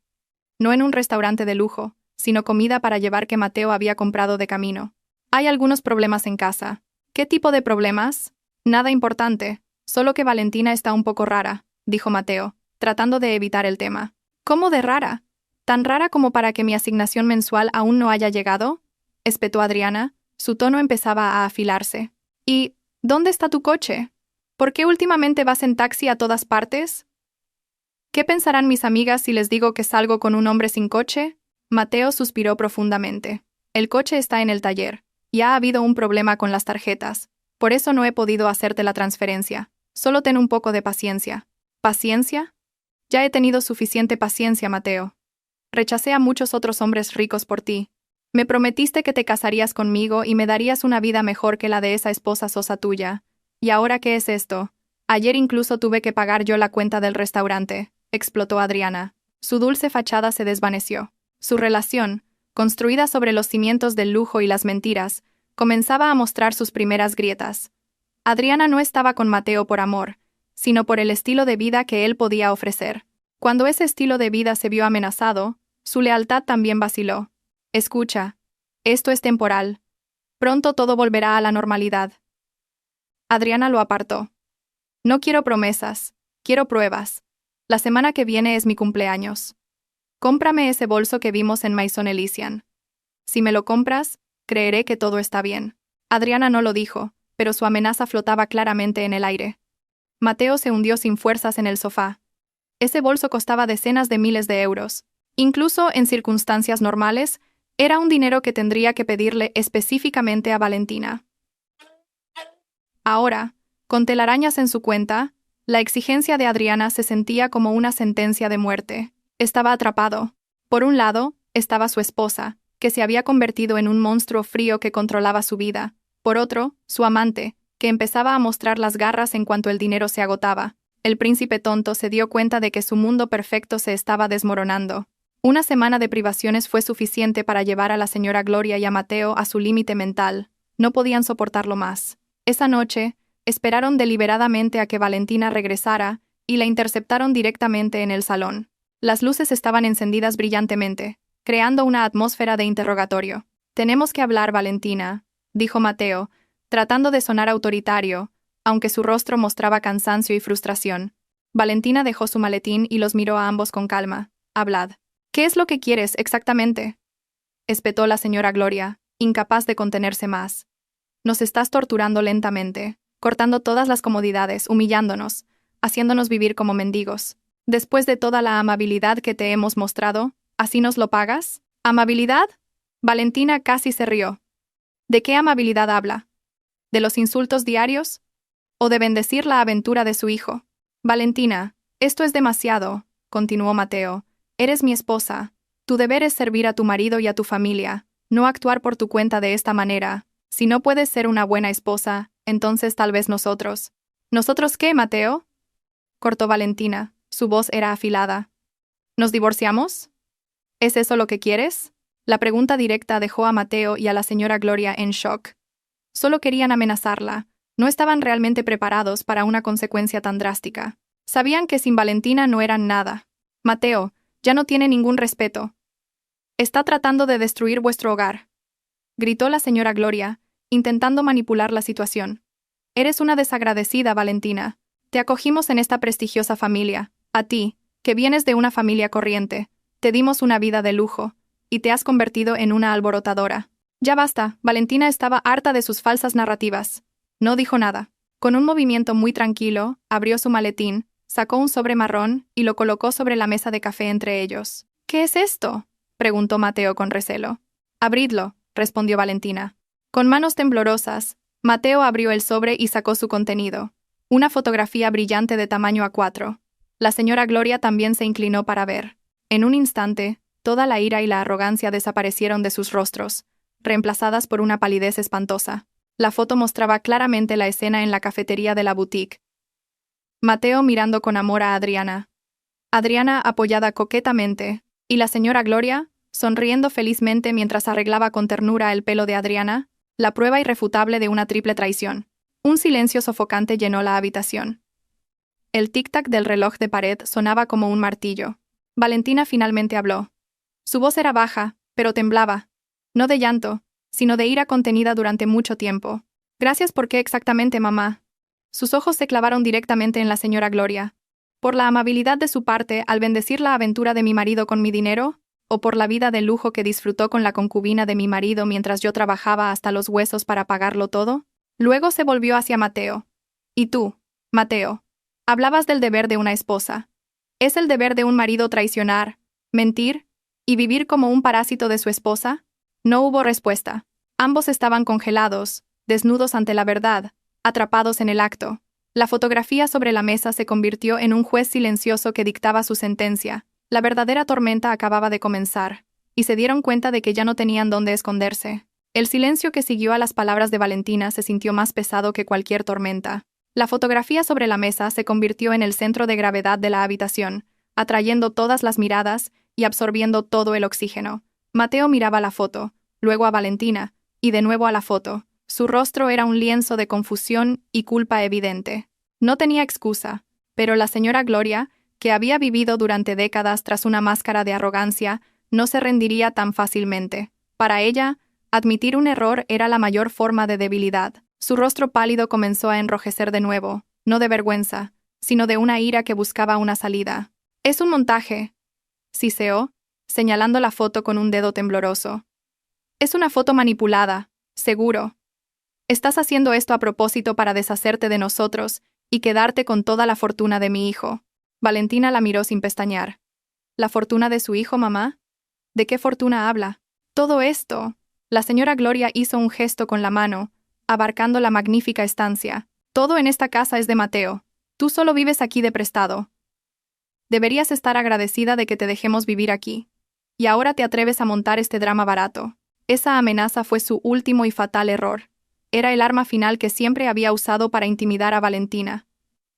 No en un restaurante de lujo, sino comida para llevar que Mateo había comprado de camino. «Hay algunos problemas en casa». «¿Qué tipo de problemas?» «Nada importante, solo que Valentina está un poco rara», dijo Mateo, tratando de evitar el tema. «¿Cómo de rara? ¿Tan rara como para que mi asignación mensual aún no haya llegado?», espetó Adriana. Su tono empezaba a afilarse. «¿Y dónde está tu coche? ¿Por qué últimamente vas en taxi a todas partes? ¿Qué pensarán mis amigas si les digo que salgo con un hombre sin coche?» Mateo suspiró profundamente. «El coche está en el taller, y ha habido un problema con las tarjetas. Por eso no he podido hacerte la transferencia. Solo ten un poco de paciencia». «¿Paciencia? Ya he tenido suficiente paciencia, Mateo. Rechacé a muchos otros hombres ricos por ti. Me prometiste que te casarías conmigo y me darías una vida mejor que la de esa esposa sosa tuya. ¿Y ahora qué es esto? Ayer incluso tuve que pagar yo la cuenta del restaurante», explotó Adriana. Su dulce fachada se desvaneció. Su relación, construida sobre los cimientos del lujo y las mentiras, comenzaba a mostrar sus primeras grietas. Adriana no estaba con Mateo por amor, sino por el estilo de vida que él podía ofrecer. Cuando ese estilo de vida se vio amenazado, su lealtad también vaciló. «Escucha, esto es temporal. Pronto todo volverá a la normalidad». Adriana lo apartó. «No quiero promesas, quiero pruebas. La semana que viene es mi cumpleaños. Cómprame ese bolso que vimos en Maison Elysian. Si me lo compras, creeré que todo está bien. Adriana no lo dijo, pero su amenaza flotaba claramente en el aire. Mateo se hundió sin fuerzas en el sofá. Ese bolso costaba decenas de miles de euros. Incluso en circunstancias normales, era un dinero que tendría que pedirle específicamente a Valentina. Ahora, con telarañas en su cuenta, la exigencia de Adriana se sentía como una sentencia de muerte. Estaba atrapado. Por un lado, estaba su esposa, que se había convertido en un monstruo frío que controlaba su vida. Por otro, su amante, que empezaba a mostrar las garras en cuanto el dinero se agotaba. El príncipe tonto se dio cuenta de que su mundo perfecto se estaba desmoronando. Una semana de privaciones fue suficiente para llevar a la señora Gloria y a Mateo a su límite mental. No podían soportarlo más. Esa noche, esperaron deliberadamente a que Valentina regresara y la interceptaron directamente en el salón. Las luces estaban encendidas brillantemente, creando una atmósfera de interrogatorio. «Tenemos que hablar, Valentina», dijo Mateo, tratando de sonar autoritario, aunque su rostro mostraba cansancio y frustración. Valentina dejó su maletín y los miró a ambos con calma. «Hablad. ¿Qué es lo que quieres exactamente?», espetó la señora Gloria, incapaz de contenerse más. «Nos estás torturando lentamente, cortando todas las comodidades, humillándonos, haciéndonos vivir como mendigos. Después de toda la amabilidad que te hemos mostrado, ¿así nos lo pagas? ¿Amabilidad?». Valentina casi se rió. ¿De qué amabilidad habla? ¿De los insultos diarios? ¿O de bendecir la aventura de su hijo? Valentina, esto es demasiado, continuó Mateo. Eres mi esposa. Tu deber es servir a tu marido y a tu familia, no actuar por tu cuenta de esta manera. Si no puedes ser una buena esposa, entonces tal vez nosotros. ¿Nosotros qué, Mateo?, cortó Valentina. Su voz era afilada. ¿Nos divorciamos? ¿Es eso lo que quieres? La pregunta directa dejó a Mateo y a la señora Gloria en shock. Solo querían amenazarla. No estaban realmente preparados para una consecuencia tan drástica. Sabían que sin Valentina no eran nada. «Mateo, ya no tiene ningún respeto. Está tratando de destruir vuestro hogar», gritó la señora Gloria, intentando manipular la situación. «Eres una desagradecida, Valentina. Te acogimos en esta prestigiosa familia. A ti, que vienes de una familia corriente, te dimos una vida de lujo, y te has convertido en una alborotadora». «Ya basta», Valentina estaba harta de sus falsas narrativas. No dijo nada. Con un movimiento muy tranquilo, abrió su maletín, sacó un sobre marrón y lo colocó sobre la mesa de café entre ellos. «¿Qué es esto?», preguntó Mateo con recelo. «Abridlo», respondió Valentina. Con manos temblorosas, Mateo abrió el sobre y sacó su contenido. Una fotografía brillante de tamaño A4. La señora Gloria también se inclinó para ver. En un instante, toda la ira y la arrogancia desaparecieron de sus rostros, reemplazadas por una palidez espantosa. La foto mostraba claramente la escena en la cafetería de la boutique. Mateo mirando con amor a Adriana. Adriana apoyada coquetamente, y la señora Gloria, sonriendo felizmente mientras arreglaba con ternura el pelo de Adriana, la prueba irrefutable de una triple traición. Un silencio sofocante llenó la habitación. El tic-tac del reloj de pared sonaba como un martillo. Valentina finalmente habló. Su voz era baja, pero temblaba. No de llanto, sino de ira contenida durante mucho tiempo. «Gracias, ¿por qué exactamente, mamá?». Sus ojos se clavaron directamente en la señora Gloria. ¿Por la amabilidad de su parte al bendecir la aventura de mi marido con mi dinero? ¿O por la vida de lujo que disfrutó con la concubina de mi marido mientras yo trabajaba hasta los huesos para pagarlo todo? Luego se volvió hacia Mateo. «Y tú, Mateo, hablabas del deber de una esposa. ¿Es el deber de un marido traicionar, mentir y vivir como un parásito de su esposa?». No hubo respuesta. Ambos estaban congelados, desnudos ante la verdad, atrapados en el acto. La fotografía sobre la mesa se convirtió en un juez silencioso que dictaba su sentencia. La verdadera tormenta acababa de comenzar, y se dieron cuenta de que ya no tenían dónde esconderse. El silencio que siguió a las palabras de Valentina se sintió más pesado que cualquier tormenta. La fotografía sobre la mesa se convirtió en el centro de gravedad de la habitación, atrayendo todas las miradas y absorbiendo todo el oxígeno. Mateo miraba la foto, luego a Valentina, y de nuevo a la foto. Su rostro era un lienzo de confusión y culpa evidente. No tenía excusa, pero la señora Gloria, que había vivido durante décadas tras una máscara de arrogancia, no se rendiría tan fácilmente. Para ella, admitir un error era la mayor forma de debilidad. Su rostro pálido comenzó a enrojecer de nuevo, no de vergüenza, sino de una ira que buscaba una salida. «Es un montaje», siseó, señalando la foto con un dedo tembloroso. Es una foto manipulada, seguro. Estás haciendo esto a propósito para deshacerte de nosotros y quedarte con toda la fortuna de mi hijo. Valentina la miró sin pestañear. ¿La fortuna de su hijo, mamá? ¿De qué fortuna habla? Todo esto. La señora Gloria hizo un gesto con la mano, abarcando la magnífica estancia. Todo en esta casa es de Mateo. Tú solo vives aquí de prestado. Deberías estar agradecida de que te dejemos vivir aquí. Y ahora te atreves a montar este drama barato. Esa amenaza fue su último y fatal error. Era el arma final que siempre había usado para intimidar a Valentina.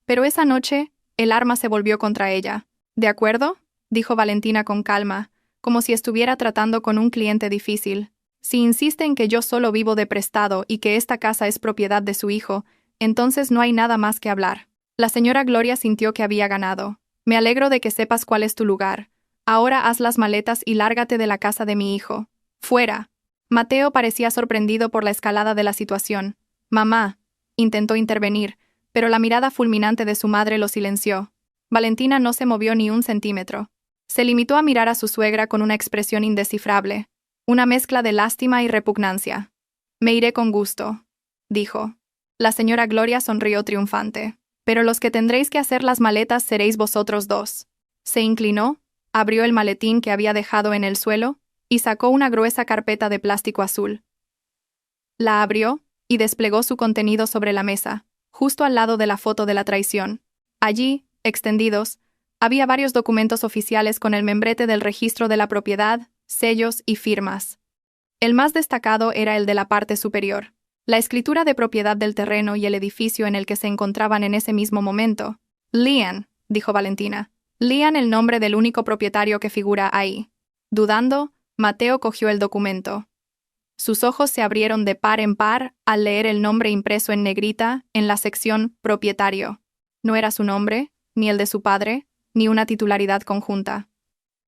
Pero esa noche, el arma se volvió contra ella. ¿De acuerdo?, dijo Valentina con calma, como si estuviera tratando con un cliente difícil. Si insiste en que yo solo vivo de prestado y que esta casa es propiedad de su hijo, entonces no hay nada más que hablar. La señora Gloria sintió que había ganado. Me alegro de que sepas cuál es tu lugar. Ahora haz las maletas y lárgate de la casa de mi hijo. ¡Fuera! Mateo parecía sorprendido por la escalada de la situación. Mamá, intentó intervenir, pero la mirada fulminante de su madre lo silenció. Valentina no se movió ni un centímetro. Se limitó a mirar a su suegra con una expresión indescifrable, una mezcla de lástima y repugnancia. Me iré con gusto, dijo. La señora Gloria sonrió triunfante. Pero los que tendréis que hacer las maletas seréis vosotros dos. Se inclinó, abrió el maletín que había dejado en el suelo y sacó una gruesa carpeta de plástico azul. La abrió y desplegó su contenido sobre la mesa, justo al lado de la foto de la traición. Allí, extendidos, había varios documentos oficiales con el membrete del registro de la propiedad, sellos y firmas. El más destacado era el de la parte superior. La escritura de propiedad del terreno y el edificio en el que se encontraban en ese mismo momento. Lian, dijo Valentina. Lian, el nombre del único propietario que figura ahí. Dudando, Mateo cogió el documento. Sus ojos se abrieron de par en par al leer el nombre impreso en negrita en la sección Propietario. No era su nombre, ni el de su padre, ni una titularidad conjunta.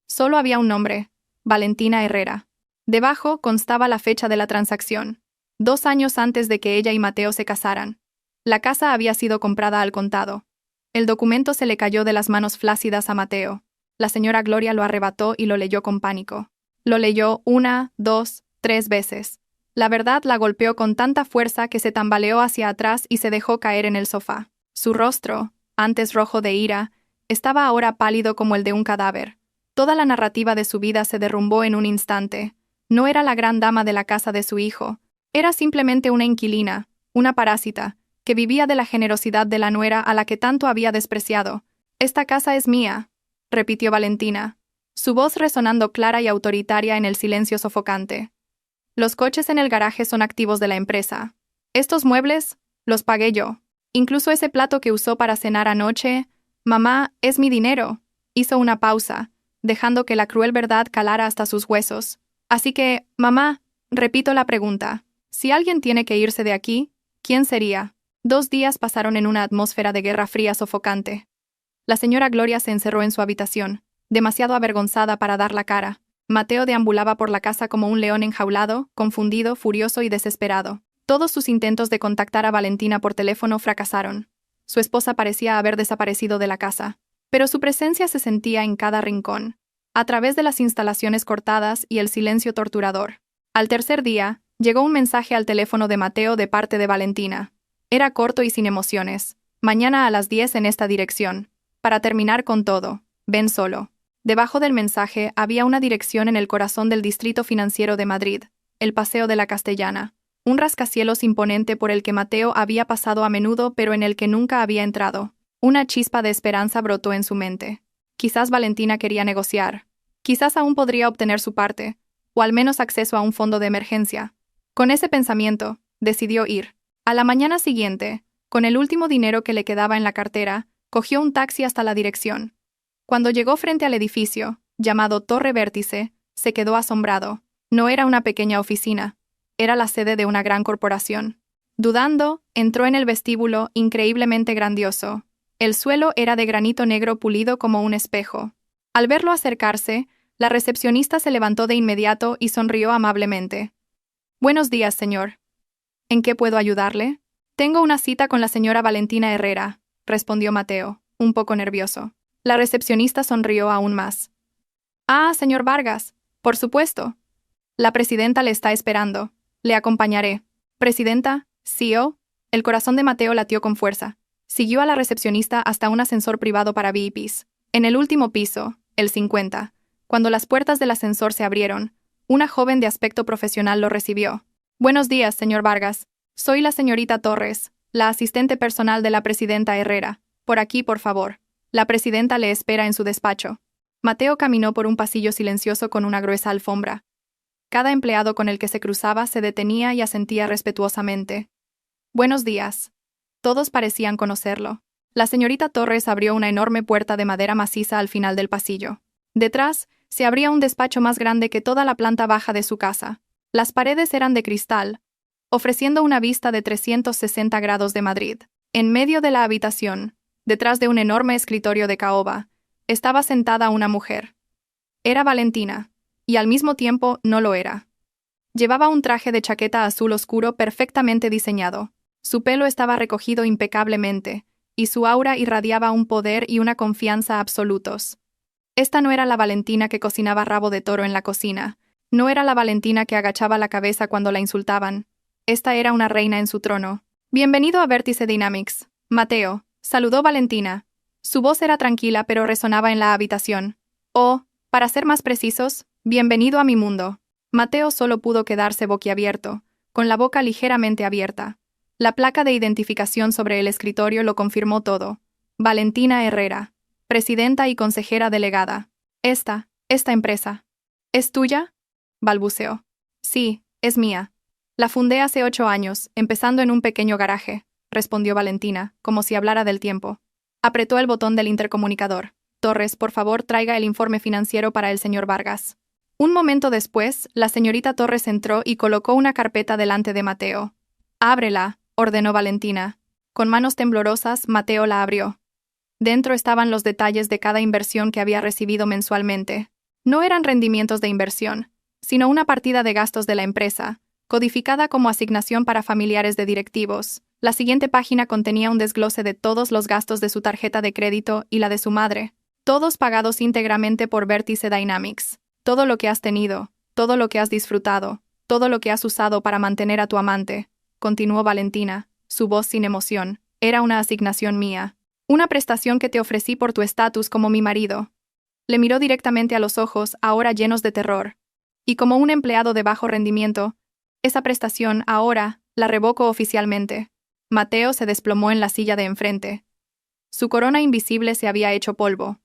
Solo había un nombre, Valentina Herrera. Debajo constaba la fecha de la transacción, 2 años antes de que ella y Mateo se casaran. La casa había sido comprada al contado. El documento se le cayó de las manos flácidas a Mateo. La señora Gloria lo arrebató y lo leyó con pánico. Lo leyó 1, 2, 3 veces. La verdad la golpeó con tanta fuerza que se tambaleó hacia atrás y se dejó caer en el sofá. Su rostro, antes rojo de ira, estaba ahora pálido como el de un cadáver. Toda la narrativa de su vida se derrumbó en un instante. No era la gran dama de la casa de su hijo. Era simplemente una inquilina, una parásita, que vivía de la generosidad de la nuera a la que tanto había despreciado. «Esta casa es mía», repitió Valentina, su voz resonando clara y autoritaria en el silencio sofocante. «Los coches en el garaje son activos de la empresa. Estos muebles, los pagué yo. Incluso ese plato que usó para cenar anoche, mamá, es mi dinero». Hizo una pausa, dejando que la cruel verdad calara hasta sus huesos. «Así que, mamá, repito la pregunta. Si alguien tiene que irse de aquí, ¿quién sería?» 2 días pasaron en una atmósfera de guerra fría sofocante. La señora Gloria se encerró en su habitación, demasiado avergonzada para dar la cara. Mateo deambulaba por la casa como un león enjaulado, confundido, furioso y desesperado. Todos sus intentos de contactar a Valentina por teléfono fracasaron. Su esposa parecía haber desaparecido de la casa, pero su presencia se sentía en cada rincón, a través de las instalaciones cortadas y el silencio torturador. Al tercer día, llegó un mensaje al teléfono de Mateo de parte de Valentina. Era corto y sin emociones. «Mañana a las 10 en esta dirección. Para terminar con todo, ven solo». Debajo del mensaje había una dirección en el corazón del distrito financiero de Madrid, el Paseo de la Castellana, un rascacielos imponente por el que Mateo había pasado a menudo pero en el que nunca había entrado. Una chispa de esperanza brotó en su mente. Quizás Valentina quería negociar. Quizás aún podría obtener su parte, o al menos acceso a un fondo de emergencia. Con ese pensamiento, decidió ir. A la mañana siguiente, con el último dinero que le quedaba en la cartera, cogió un taxi hasta la dirección. Cuando llegó frente al edificio, llamado Torre Vértice, se quedó asombrado. No era una pequeña oficina, era la sede de una gran corporación. Dudando, entró en el vestíbulo increíblemente grandioso. El suelo era de granito negro pulido como un espejo. Al verlo acercarse, la recepcionista se levantó de inmediato y sonrió amablemente. «Buenos días, señor. ¿En qué puedo ayudarle?» «Tengo una cita con la señora Valentina Herrera», respondió Mateo, un poco nervioso. La recepcionista sonrió aún más. «Ah, señor Vargas, por supuesto. La presidenta le está esperando. Le acompañaré. Presidenta, CEO. El corazón de Mateo latió con fuerza. Siguió a la recepcionista hasta un ascensor privado para VIPs. En el último piso, el 50, cuando las puertas del ascensor se abrieron, una joven de aspecto profesional lo recibió. Buenos días, señor Vargas. Soy la señorita Torres, la asistente personal de la presidenta Herrera. Por aquí, por favor. La presidenta le espera en su despacho. Mateo caminó por un pasillo silencioso con una gruesa alfombra. Cada empleado con el que se cruzaba se detenía y asentía respetuosamente. Buenos días. Todos parecían conocerlo. La señorita Torres abrió una enorme puerta de madera maciza al final del pasillo. Detrás, se abría un despacho más grande que toda la planta baja de su casa. Las paredes eran de cristal, ofreciendo una vista de 360 grados de Madrid. En medio de la habitación, detrás de un enorme escritorio de caoba, estaba sentada una mujer. Era Valentina, y al mismo tiempo no lo era. Llevaba un traje de chaqueta azul oscuro perfectamente diseñado. Su pelo estaba recogido impecablemente, y su aura irradiaba un poder y una confianza absolutos. Esta no era la Valentina que cocinaba rabo de toro en la cocina, no era la Valentina que agachaba la cabeza cuando la insultaban. Esta era una reina en su trono. Bienvenido a Vértice Dynamics, Mateo, saludó Valentina. Su voz era tranquila pero resonaba en la habitación. Oh, para ser más precisos, bienvenido a mi mundo. Mateo solo pudo quedarse boquiabierto, con la boca ligeramente abierta. La placa de identificación sobre el escritorio lo confirmó todo. Valentina Herrera, presidenta y consejera delegada. Esta empresa. ¿Es tuya?, balbuceó. Sí, es mía. La fundé hace 8 años, empezando en un pequeño garaje, respondió Valentina, como si hablara del tiempo. Apretó el botón del intercomunicador. Torres, por favor, traiga el informe financiero para el señor Vargas. Un momento después, la señorita Torres entró y colocó una carpeta delante de Mateo. Ábrela, ordenó Valentina. Con manos temblorosas, Mateo la abrió. Dentro estaban los detalles de cada inversión que había recibido mensualmente. No eran rendimientos de inversión, sino una partida de gastos de la empresa, codificada como asignación para familiares de directivos. La siguiente página contenía un desglose de todos los gastos de su tarjeta de crédito y la de su madre, todos pagados íntegramente por Vértice Dynamics. Todo lo que has tenido, todo lo que has disfrutado, todo lo que has usado para mantener a tu amante, continuó Valentina, su voz sin emoción, era una asignación mía. Una prestación que te ofrecí por tu estatus como mi marido. Le miró directamente a los ojos, ahora llenos de terror. Y como un empleado de bajo rendimiento, esa prestación, ahora, la revoco oficialmente. Mateo se desplomó en la silla de enfrente. Su corona invisible se había hecho polvo.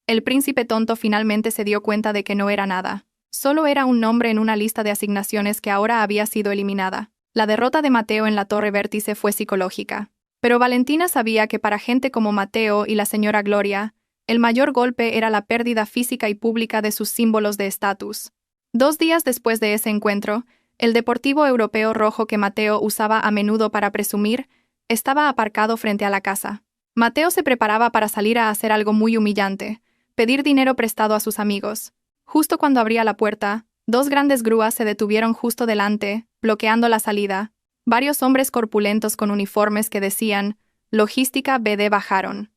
El príncipe tonto finalmente se dio cuenta de que no era nada. Solo era un nombre en una lista de asignaciones que ahora había sido eliminada. La derrota de Mateo en la Torre Vértice fue psicológica. Pero Valentina sabía que para gente como Mateo y la señora Gloria, el mayor golpe era la pérdida física y pública de sus símbolos de estatus. 2 días después de ese encuentro, el deportivo europeo rojo que Mateo usaba a menudo para presumir, estaba aparcado frente a la casa. Mateo se preparaba para salir a hacer algo muy humillante, pedir dinero prestado a sus amigos. Justo cuando abría la puerta, 2 grandes grúas se detuvieron justo delante, bloqueando la salida. Varios hombres corpulentos con uniformes que decían Logística BD bajaron.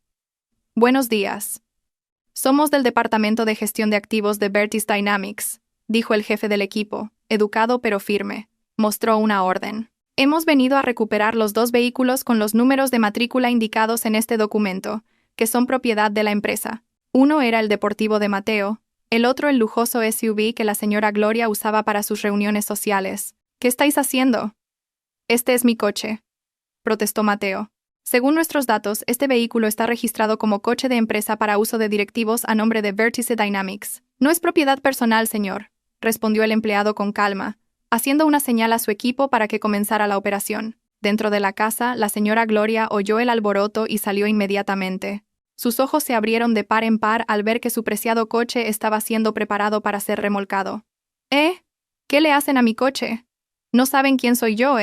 Buenos días. Somos del Departamento de Gestión de Activos de Vértice Dynamics, dijo el jefe del equipo, educado pero firme. Mostró una orden. Hemos venido a recuperar los 2 vehículos con los números de matrícula indicados en este documento, que son propiedad de la empresa. Uno era el deportivo de Mateo, el otro el lujoso SUV que la señora Gloria usaba para sus reuniones sociales. ¿Qué estáis haciendo? Este es mi coche, protestó Mateo. Según nuestros datos, este vehículo está registrado como coche de empresa para uso de directivos a nombre de Vértice Dynamics. No es propiedad personal, señor, respondió el empleado con calma, haciendo una señal a su equipo para que comenzara la operación. Dentro de la casa, la señora Gloria oyó el alboroto y salió inmediatamente. Sus ojos se abrieron de par en par al ver que su preciado coche estaba siendo preparado para ser remolcado. ¿Qué le hacen a mi coche? No saben quién soy yo,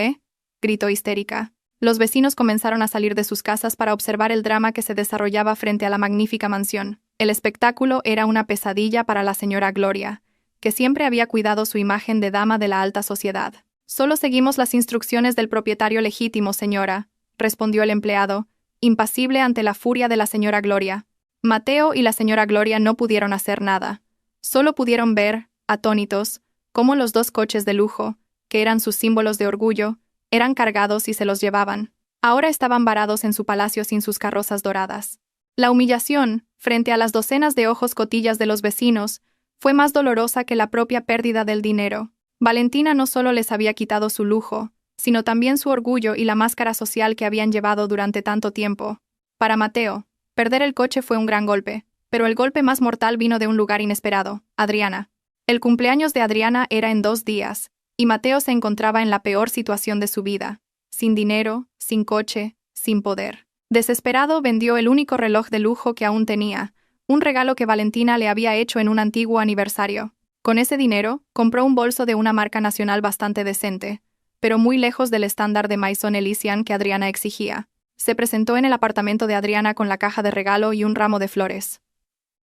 gritó histérica. Los vecinos comenzaron a salir de sus casas para observar el drama que se desarrollaba frente a la magnífica mansión. El espectáculo era una pesadilla para la señora Gloria, que siempre había cuidado su imagen de dama de la alta sociedad. Solo seguimos las instrucciones del propietario legítimo, señora, respondió el empleado, impasible ante la furia de la señora Gloria. Mateo y la señora Gloria no pudieron hacer nada. Solo pudieron ver, atónitos, cómo los dos coches de lujo, que eran sus símbolos de orgullo, eran cargados y se los llevaban. Ahora estaban varados en su palacio sin sus carrozas doradas. La humillación, frente a las docenas de ojos cotillas de los vecinos, fue más dolorosa que la propia pérdida del dinero. Valentina no solo les había quitado su lujo, sino también su orgullo y la máscara social que habían llevado durante tanto tiempo. Para Mateo, perder el coche fue un gran golpe, pero el golpe más mortal vino de un lugar inesperado: Adriana. El cumpleaños de Adriana era en 2 días, y Mateo se encontraba en la peor situación de su vida: sin dinero, sin coche, sin poder. Desesperado, vendió el único reloj de lujo que aún tenía, un regalo que Valentina le había hecho en un antiguo aniversario. Con ese dinero, compró un bolso de una marca nacional bastante decente, pero muy lejos del estándar de Maison Elysian que Adriana exigía. Se presentó en el apartamento de Adriana con la caja de regalo y un ramo de flores.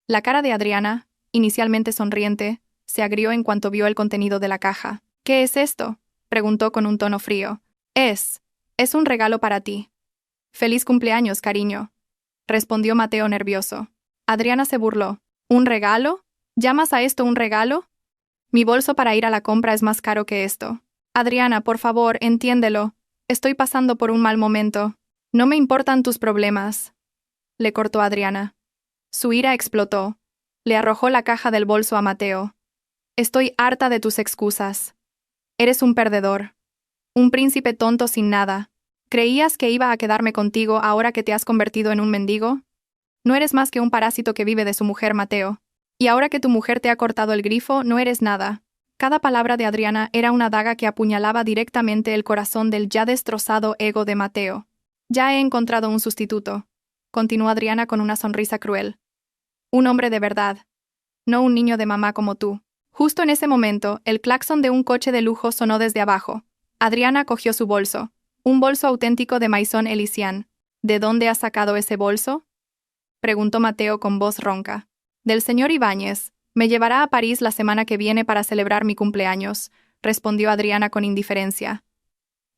La cara de Adriana, inicialmente sonriente, se agrió en cuanto vio el contenido de la caja. «¿Qué es esto?», preguntó con un tono frío. Es un regalo para ti». «Feliz cumpleaños, cariño», respondió Mateo nervioso. Adriana se burló. «¿Un regalo? ¿Llamas a esto un regalo? Mi bolso para ir a la compra es más caro que esto». «Adriana, por favor, entiéndelo. Estoy pasando por un mal momento». «No me importan tus problemas», le cortó Adriana. Su ira explotó. Le arrojó la caja del bolso a Mateo. «Estoy harta de tus excusas. Eres un perdedor. Un príncipe tonto sin nada. ¿Creías que iba a quedarme contigo ahora que te has convertido en un mendigo? No eres más que un parásito que vive de su mujer, Mateo. Y ahora que tu mujer te ha cortado el grifo, no eres nada». Cada palabra de Adriana era una daga que apuñalaba directamente el corazón del ya destrozado ego de Mateo. «Ya he encontrado un sustituto», continuó Adriana con una sonrisa cruel. «Un hombre de verdad. No un niño de mamá como tú». Justo en ese momento, el claxon de un coche de lujo sonó desde abajo. Adriana cogió su bolso. Un bolso auténtico de Maison Elysian. «¿De dónde has sacado ese bolso?», preguntó Mateo con voz ronca. «Del señor Ibáñez. Me llevará a París la semana que viene para celebrar mi cumpleaños», respondió Adriana con indiferencia.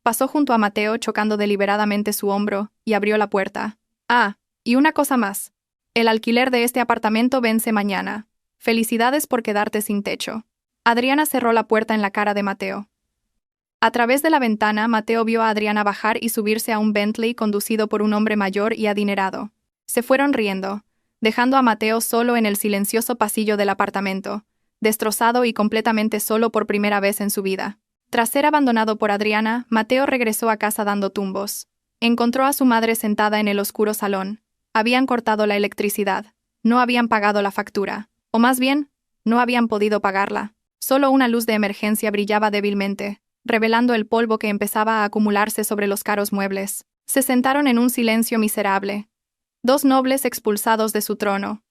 Pasó junto a Mateo chocando deliberadamente su hombro y abrió la puerta. «Ah, y una cosa más. El alquiler de este apartamento vence mañana. Felicidades por quedarte sin techo». Adriana cerró la puerta en la cara de Mateo. A través de la ventana, Mateo vio a Adriana bajar y subirse a un Bentley conducido por un hombre mayor y adinerado. Se fueron riendo, dejando a Mateo solo en el silencioso pasillo del apartamento, destrozado y completamente solo por primera vez en su vida. Tras ser abandonado por Adriana, Mateo regresó a casa dando tumbos. Encontró a su madre sentada en el oscuro salón. Habían cortado la electricidad. No habían pagado la factura. O más bien, no habían podido pagarla. Solo una luz de emergencia brillaba débilmente, revelando el polvo que empezaba a acumularse sobre los caros muebles. Se sentaron en un silencio miserable. 2 nobles expulsados de su trono.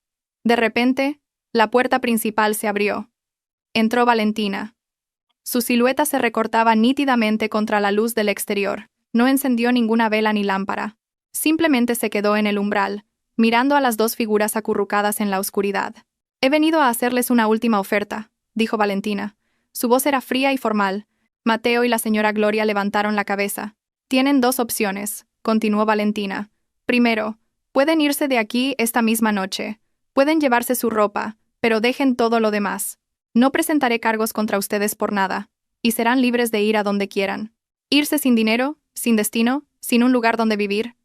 De repente, la puerta principal se abrió. Entró Valentina. Su silueta se recortaba nítidamente contra la luz del exterior. No encendió ninguna vela ni lámpara. Simplemente se quedó en el umbral, mirando a las 2 figuras acurrucadas en la oscuridad. «He venido a hacerles una última oferta», dijo Valentina. Su voz era fría y formal. Mateo y la señora Gloria levantaron la cabeza. «Tienen 2 opciones», continuó Valentina. «Primero, pueden irse de aquí esta misma noche. Pueden llevarse su ropa, pero dejen todo lo demás. No presentaré cargos contra ustedes por nada, y serán libres de ir a donde quieran. Irse sin dinero, sin destino, sin un lugar donde vivir».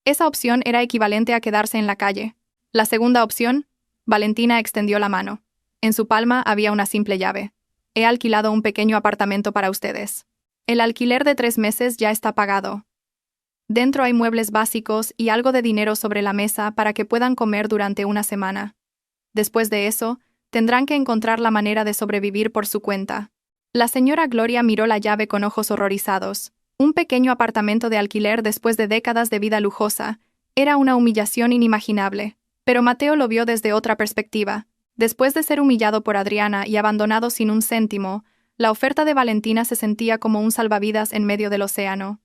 Esa opción era equivalente a quedarse en la calle. La segunda opción, Valentina extendió la mano. En su palma había una simple llave. «He alquilado un pequeño apartamento para ustedes. El alquiler de 3 meses ya está pagado. Dentro hay muebles básicos y algo de dinero sobre la mesa para que puedan comer durante una semana. Después de eso, tendrán que encontrar la manera de sobrevivir por su cuenta». La señora Gloria miró la llave con ojos horrorizados. Un pequeño apartamento de alquiler después de décadas de vida lujosa era una humillación inimaginable, pero Mateo lo vio desde otra perspectiva. Después de ser humillado por Adriana y abandonado sin un céntimo, la oferta de Valentina se sentía como un salvavidas en medio del océano.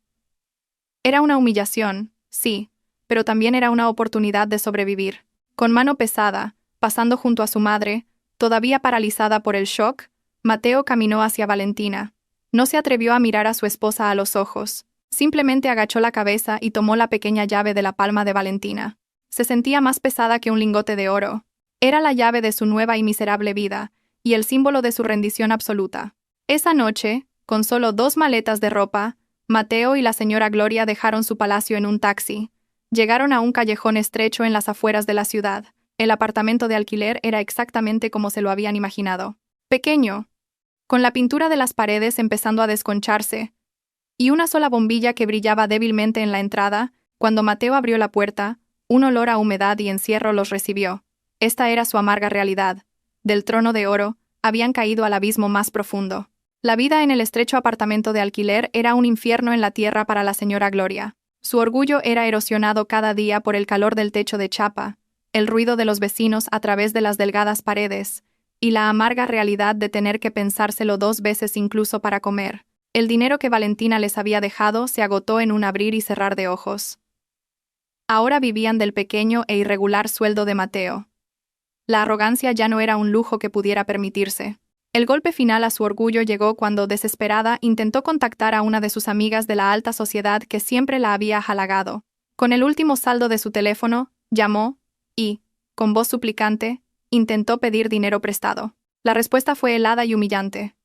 Era una humillación, sí, pero también era una oportunidad de sobrevivir. Con mano pesada, pasando junto a su madre, todavía paralizada por el shock, Mateo caminó hacia Valentina. No se atrevió a mirar a su esposa a los ojos. Simplemente agachó la cabeza y tomó la pequeña llave de la palma de Valentina. Se sentía más pesada que un lingote de oro. Era la llave de su nueva y miserable vida, y el símbolo de su rendición absoluta. Esa noche, con solo 2 maletas de ropa, Mateo y la señora Gloria dejaron su palacio en un taxi. Llegaron a un callejón estrecho en las afueras de la ciudad. El apartamento de alquiler era exactamente como se lo habían imaginado. Pequeño, con la pintura de las paredes empezando a desconcharse, y una sola bombilla que brillaba débilmente en la entrada. Cuando Mateo abrió la puerta, un olor a humedad y encierro los recibió. Esta era su amarga realidad. Del trono de oro, habían caído al abismo más profundo. La vida en el estrecho apartamento de alquiler era un infierno en la tierra para la señora Gloria. Su orgullo era erosionado cada día por el calor del techo de chapa, el ruido de los vecinos a través de las delgadas paredes, y la amarga realidad de tener que pensárselo 2 veces incluso para comer. El dinero que Valentina les había dejado se agotó en un abrir y cerrar de ojos. Ahora vivían del pequeño e irregular sueldo de Mateo. La arrogancia ya no era un lujo que pudiera permitirse. El golpe final a su orgullo llegó cuando, desesperada, intentó contactar a una de sus amigas de la alta sociedad que siempre la había halagado. Con el último saldo de su teléfono, llamó y, con voz suplicante, intentó pedir dinero prestado. La respuesta fue helada y humillante.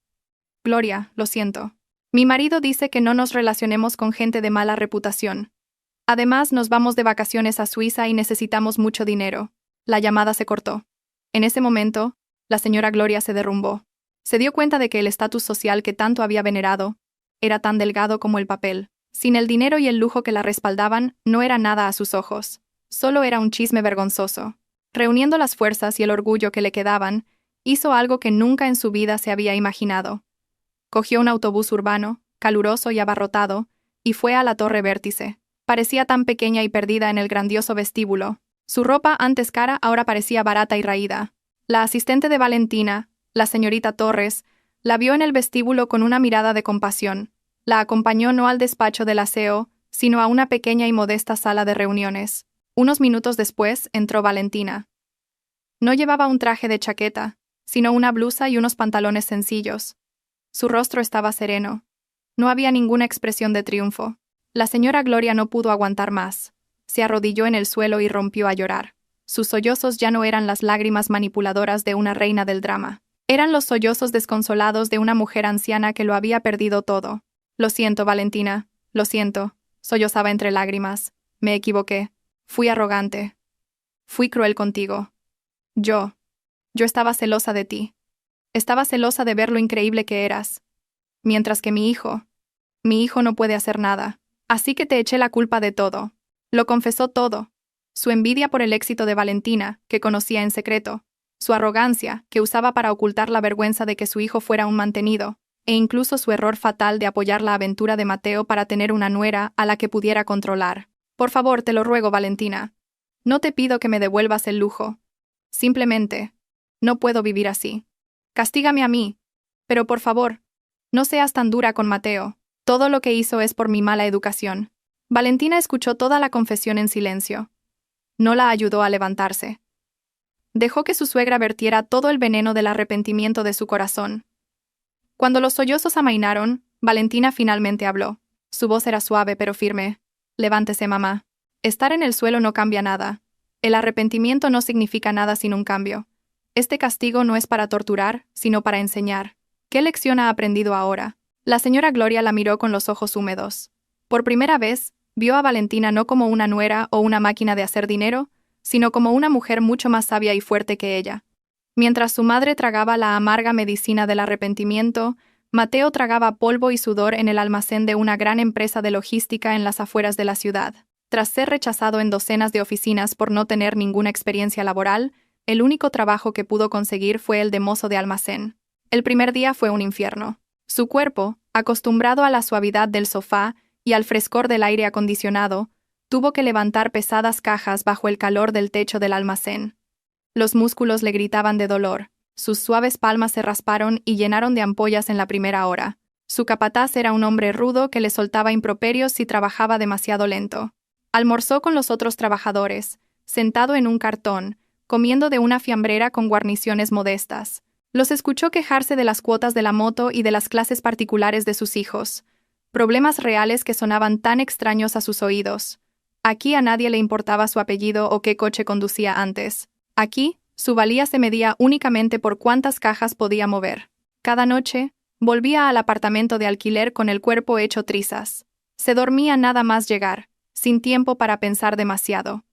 Gloria, lo siento. Mi marido dice que no nos relacionemos con gente de mala reputación. Además, nos vamos de vacaciones a Suiza y necesitamos mucho dinero. La llamada se cortó. En ese momento, la señora Gloria se derrumbó. Se dio cuenta de que el estatus social que tanto había venerado era tan delgado como el papel. Sin el dinero y el lujo que la respaldaban, no era nada a sus ojos. Solo era un chisme vergonzoso. Reuniendo las fuerzas y el orgullo que le quedaban, hizo algo que nunca en su vida se había imaginado. Cogió un autobús urbano, caluroso y abarrotado, y fue a la Torre Vértice. Parecía tan pequeña y perdida en el grandioso vestíbulo. Su ropa, antes cara, ahora parecía barata y raída. La asistente de Valentina, la señorita Torres, la vio en el vestíbulo con una mirada de compasión. La acompañó no al despacho del aseo, sino a una pequeña y modesta sala de reuniones. Unos minutos después entró Valentina. No llevaba un traje de chaqueta, sino una blusa y unos pantalones sencillos. Su rostro estaba sereno. No había ninguna expresión de triunfo. La señora Gloria no pudo aguantar más. Se arrodilló en el suelo y rompió a llorar. Sus sollozos ya no eran las lágrimas manipuladoras de una reina del drama. Eran los sollozos desconsolados de una mujer anciana que lo había perdido todo. Lo siento, Valentina, lo siento, sollozaba entre lágrimas. Me equivoqué. Fui arrogante. Fui cruel contigo. Yo estaba celosa de ti. Estaba celosa de ver lo increíble que eras. Mientras que mi hijo no puede hacer nada. Así que te eché la culpa de todo. Lo confesó todo. Su envidia por el éxito de Valentina, que conocía en secreto. Su arrogancia, que usaba para ocultar la vergüenza de que su hijo fuera un mantenido. E incluso su error fatal de apoyar la aventura de Mateo para tener una nuera a la que pudiera controlar. Por favor, te lo ruego, Valentina. No te pido que me devuelvas el lujo. Simplemente, no puedo vivir así. Castígame a mí. Pero por favor, no seas tan dura con Mateo. Todo lo que hizo es por mi mala educación. Valentina escuchó toda la confesión en silencio. No la ayudó a levantarse. Dejó que su suegra vertiera todo el veneno del arrepentimiento de su corazón. Cuando los sollozos amainaron, Valentina finalmente habló. Su voz era suave pero firme. Levántese, mamá. Estar en el suelo no cambia nada. El arrepentimiento no significa nada sin un cambio. Este castigo no es para torturar, sino para enseñar. ¿Qué lección ha aprendido ahora? La señora Gloria la miró con los ojos húmedos. Por primera vez, vio a Valentina no como una nuera o una máquina de hacer dinero, sino como una mujer mucho más sabia y fuerte que ella. Mientras su madre tragaba la amarga medicina del arrepentimiento, Mateo tragaba polvo y sudor en el almacén de una gran empresa de logística en las afueras de la ciudad. Tras ser rechazado en docenas de oficinas por no tener ninguna experiencia laboral, el único trabajo que pudo conseguir fue el de mozo de almacén. El primer día fue un infierno. Su cuerpo, acostumbrado a la suavidad del sofá y al frescor del aire acondicionado, tuvo que levantar pesadas cajas bajo el calor del techo del almacén. Los músculos le gritaban de dolor. Sus suaves palmas se rasparon y llenaron de ampollas en la primera hora. Su capataz era un hombre rudo que le soltaba improperios si trabajaba demasiado lento. Almorzó con los otros trabajadores, sentado en un cartón, comiendo de una fiambrera con guarniciones modestas. Los escuchó quejarse de las cuotas de la moto y de las clases particulares de sus hijos. Problemas reales que sonaban tan extraños a sus oídos. Aquí a nadie le importaba su apellido o qué coche conducía antes. Aquí, Su valía se medía únicamente por cuántas cajas podía mover. Cada noche, volvía al apartamento de alquiler con el cuerpo hecho trizas. Se dormía nada más llegar, sin tiempo para pensar demasiado.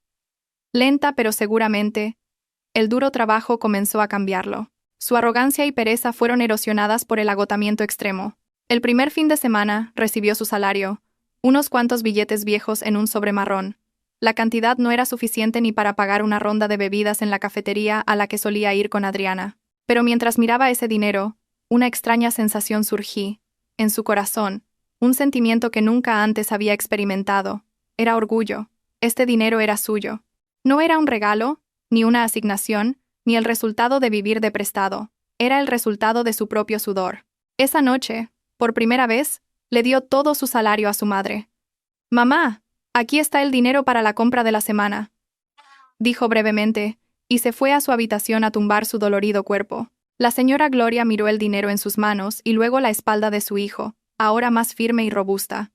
Lenta pero seguramente, el duro trabajo comenzó a cambiarlo. Su arrogancia y pereza fueron erosionadas por el agotamiento extremo. El primer fin de semana, recibió su salario, unos cuantos billetes viejos en un sobre marrón. La cantidad no era suficiente ni para pagar una ronda de bebidas en la cafetería a la que solía ir con Adriana. Pero mientras miraba ese dinero, una extraña sensación surgí, en su corazón, un sentimiento que nunca antes había experimentado. Era orgullo. Este dinero era suyo. No era un regalo, ni una asignación, ni el resultado de vivir de prestado. Era el resultado de su propio sudor. Esa noche, por primera vez, le dio todo su salario a su madre. «Mamá, aquí está el dinero para la compra de la semana», dijo brevemente, y se fue a su habitación a tumbar su dolorido cuerpo. La señora Gloria miró el dinero en sus manos y luego la espalda de su hijo, ahora más firme y robusta.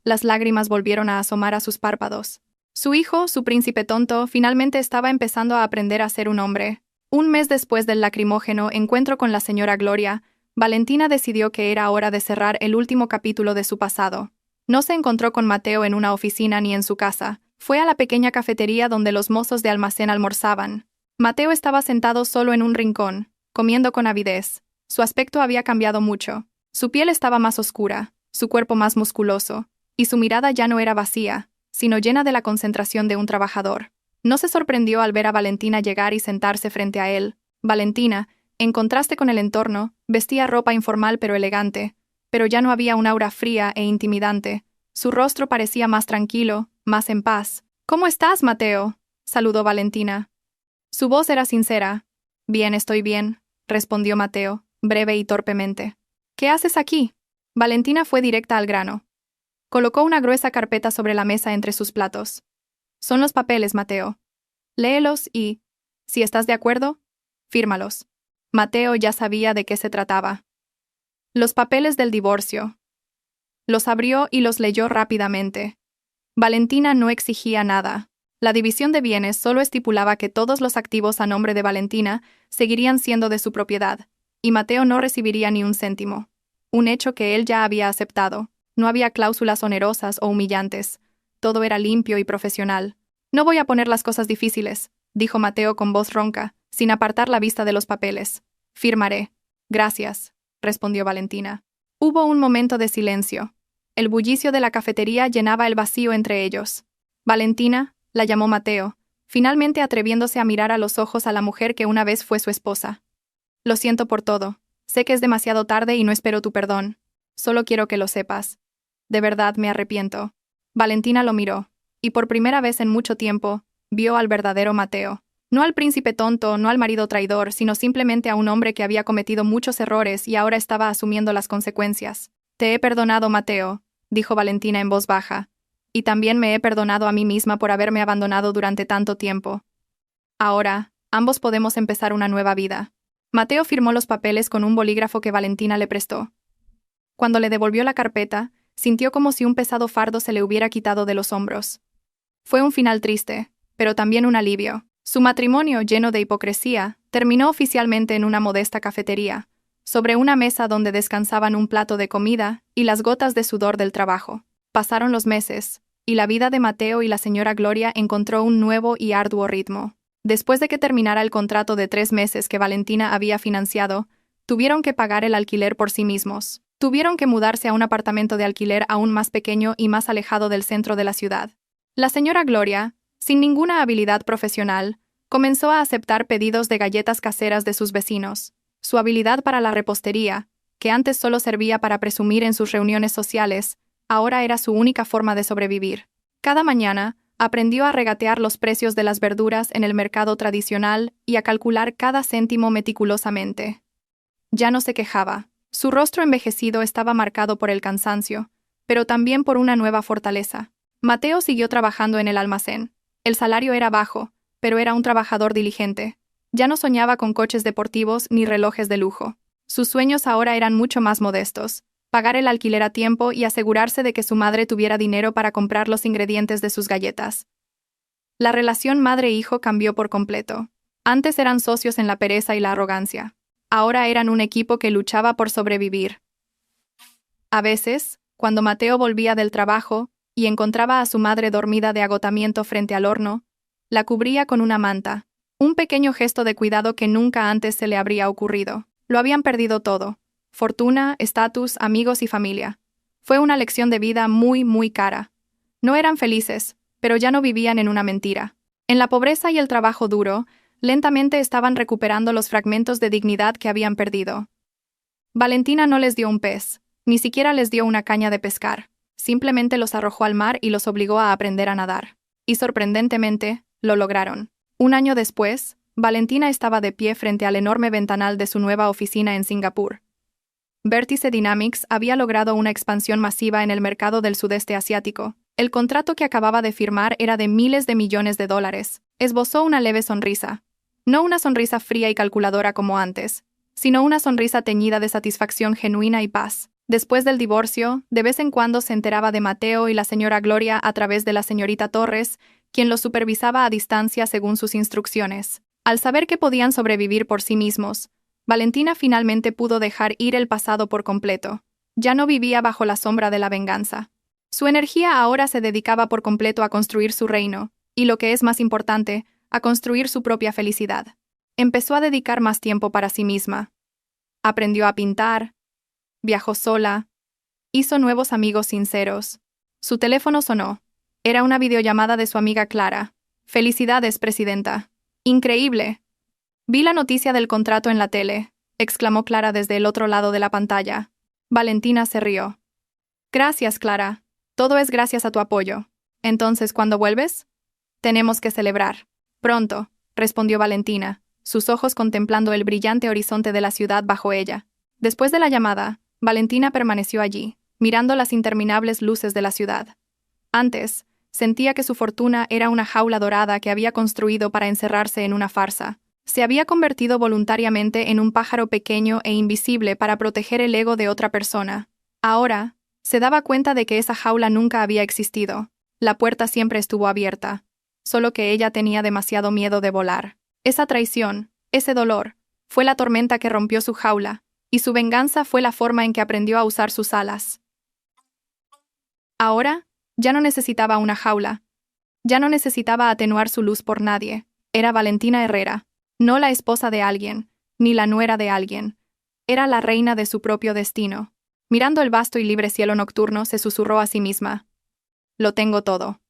Las lágrimas volvieron a asomar a sus párpados. Su hijo, su príncipe tonto, finalmente estaba empezando a aprender a ser un hombre. Un mes después del lacrimógeno encuentro con la señora Gloria, Valentina decidió que era hora de cerrar el último capítulo de su pasado. No se encontró con Mateo en una oficina ni en su casa. Fue a la pequeña cafetería donde los mozos de almacén almorzaban. Mateo estaba sentado solo en un rincón, comiendo con avidez. Su aspecto había cambiado mucho. Su piel estaba más oscura, su cuerpo más musculoso, y su mirada ya no era vacía, sino llena de la concentración de un trabajador. No se sorprendió al ver a Valentina llegar y sentarse frente a él. Valentina, en contraste con el entorno, vestía ropa informal pero elegante, pero ya no había un aura fría e intimidante. Su rostro parecía más tranquilo, más en paz. «¿Cómo estás, Mateo?», saludó Valentina. Su voz era sincera. «Bien, estoy bien», respondió Mateo, breve y torpemente. «¿Qué haces aquí?». Valentina fue directa al grano. Colocó una gruesa carpeta sobre la mesa entre sus platos. «Son los papeles, Mateo. Léelos y, si estás de acuerdo, fírmalos». Mateo ya sabía de qué se trataba. Los papeles del divorcio. Los abrió y los leyó rápidamente. Valentina no exigía nada. La división de bienes solo estipulaba que todos los activos a nombre de Valentina seguirían siendo de su propiedad, y Mateo no recibiría ni un céntimo. Un hecho que él ya había aceptado. No había cláusulas onerosas o humillantes. Todo era limpio y profesional. «No voy a poner las cosas difíciles», dijo Mateo con voz ronca, sin apartar la vista de los papeles. «Firmaré». «Gracias», respondió Valentina. Hubo un momento de silencio. El bullicio de la cafetería llenaba el vacío entre ellos. «Valentina», la llamó Mateo, finalmente atreviéndose a mirar a los ojos a la mujer que una vez fue su esposa. «Lo siento por todo. Sé que es demasiado tarde y no espero tu perdón. Solo quiero que lo sepas. De verdad me arrepiento». Valentina lo miró, y por primera vez en mucho tiempo, vio al verdadero Mateo. No al príncipe tonto, no al marido traidor, sino simplemente a un hombre que había cometido muchos errores y ahora estaba asumiendo las consecuencias. «Te he perdonado, Mateo», dijo Valentina en voz baja, «y también me he perdonado a mí misma por haberme abandonado durante tanto tiempo. Ahora, ambos podemos empezar una nueva vida». Mateo firmó los papeles con un bolígrafo que Valentina le prestó. Cuando le devolvió la carpeta, sintió como si un pesado fardo se le hubiera quitado de los hombros. Fue un final triste, pero también un alivio. Su matrimonio, lleno de hipocresía, terminó oficialmente en una modesta cafetería, sobre una mesa donde descansaban un plato de comida y las gotas de sudor del trabajo. Pasaron los meses, y la vida de Mateo y la señora Gloria encontró un nuevo y arduo ritmo. Después de que terminara el contrato de 3 meses que Valentina había financiado, tuvieron que pagar el alquiler por sí mismos. Tuvieron que mudarse a un apartamento de alquiler aún más pequeño y más alejado del centro de la ciudad. La señora Gloria, sin ninguna habilidad profesional, comenzó a aceptar pedidos de galletas caseras de sus vecinos. Su habilidad para la repostería, que antes solo servía para presumir en sus reuniones sociales, ahora era su única forma de sobrevivir. Cada mañana, aprendió a regatear los precios de las verduras en el mercado tradicional y a calcular cada céntimo meticulosamente. Ya no se quejaba. Su rostro envejecido estaba marcado por el cansancio, pero también por una nueva fortaleza. Mateo siguió trabajando en el almacén. El salario era bajo, pero era un trabajador diligente. Ya no soñaba con coches deportivos ni relojes de lujo. Sus sueños ahora eran mucho más modestos: pagar el alquiler a tiempo y asegurarse de que su madre tuviera dinero para comprar los ingredientes de sus galletas. La relación madre-hijo cambió por completo. Antes eran socios en la pereza y la arrogancia. Ahora eran un equipo que luchaba por sobrevivir. A veces, cuando Mateo volvía del trabajo y encontraba a su madre dormida de agotamiento frente al horno, la cubría con una manta, un pequeño gesto de cuidado que nunca antes se le habría ocurrido. Lo habían perdido todo: fortuna, estatus, amigos y familia. Fue una lección de vida muy, muy cara. No eran felices, pero ya no vivían en una mentira. En la pobreza y el trabajo duro, lentamente estaban recuperando los fragmentos de dignidad que habían perdido. Valentina no les dio un pez, ni siquiera les dio una caña de pescar. Simplemente los arrojó al mar y los obligó a aprender a nadar. Y sorprendentemente, lo lograron. Un año después, Valentina estaba de pie frente al enorme ventanal de su nueva oficina en Singapur. Vértice Dynamics había logrado una expansión masiva en el mercado del sudeste asiático. El contrato que acababa de firmar era de miles de millones de dólares. Esbozó una leve sonrisa. No una sonrisa fría y calculadora como antes, sino una sonrisa teñida de satisfacción genuina y paz. Después del divorcio, de vez en cuando se enteraba de Mateo y la señora Gloria a través de la señorita Torres, quien los supervisaba a distancia según sus instrucciones. Al saber que podían sobrevivir por sí mismos, Valentina finalmente pudo dejar ir el pasado por completo. Ya no vivía bajo la sombra de la venganza. Su energía ahora se dedicaba por completo a construir su reino, y lo que es más importante, a construir su propia felicidad. Empezó a dedicar más tiempo para sí misma. Aprendió a pintar, viajó sola, hizo nuevos amigos sinceros. Su teléfono sonó. Era una videollamada de su amiga Clara. «Felicidades, presidenta. Increíble. Vi la noticia del contrato en la tele», exclamó Clara desde el otro lado de la pantalla. Valentina se rió. «Gracias, Clara. Todo es gracias a tu apoyo. Entonces, ¿cuándo vuelves? Tenemos que celebrar». «Pronto», respondió Valentina, sus ojos contemplando el brillante horizonte de la ciudad bajo ella. Después de la llamada, Valentina permaneció allí, mirando las interminables luces de la ciudad. Antes, sentía que su fortuna era una jaula dorada que había construido para encerrarse en una farsa. Se había convertido voluntariamente en un pájaro pequeño e invisible para proteger el ego de otra persona. Ahora, se daba cuenta de que esa jaula nunca había existido. La puerta siempre estuvo abierta, solo que ella tenía demasiado miedo de volar. Esa traición, ese dolor, fue la tormenta que rompió su jaula, y su venganza fue la forma en que aprendió a usar sus alas. Ahora, ya no necesitaba una jaula. Ya no necesitaba atenuar su luz por nadie. Era Valentina Herrera, no la esposa de alguien, ni la nuera de alguien. Era la reina de su propio destino. Mirando el vasto y libre cielo nocturno, se susurró a sí misma: «Lo tengo todo».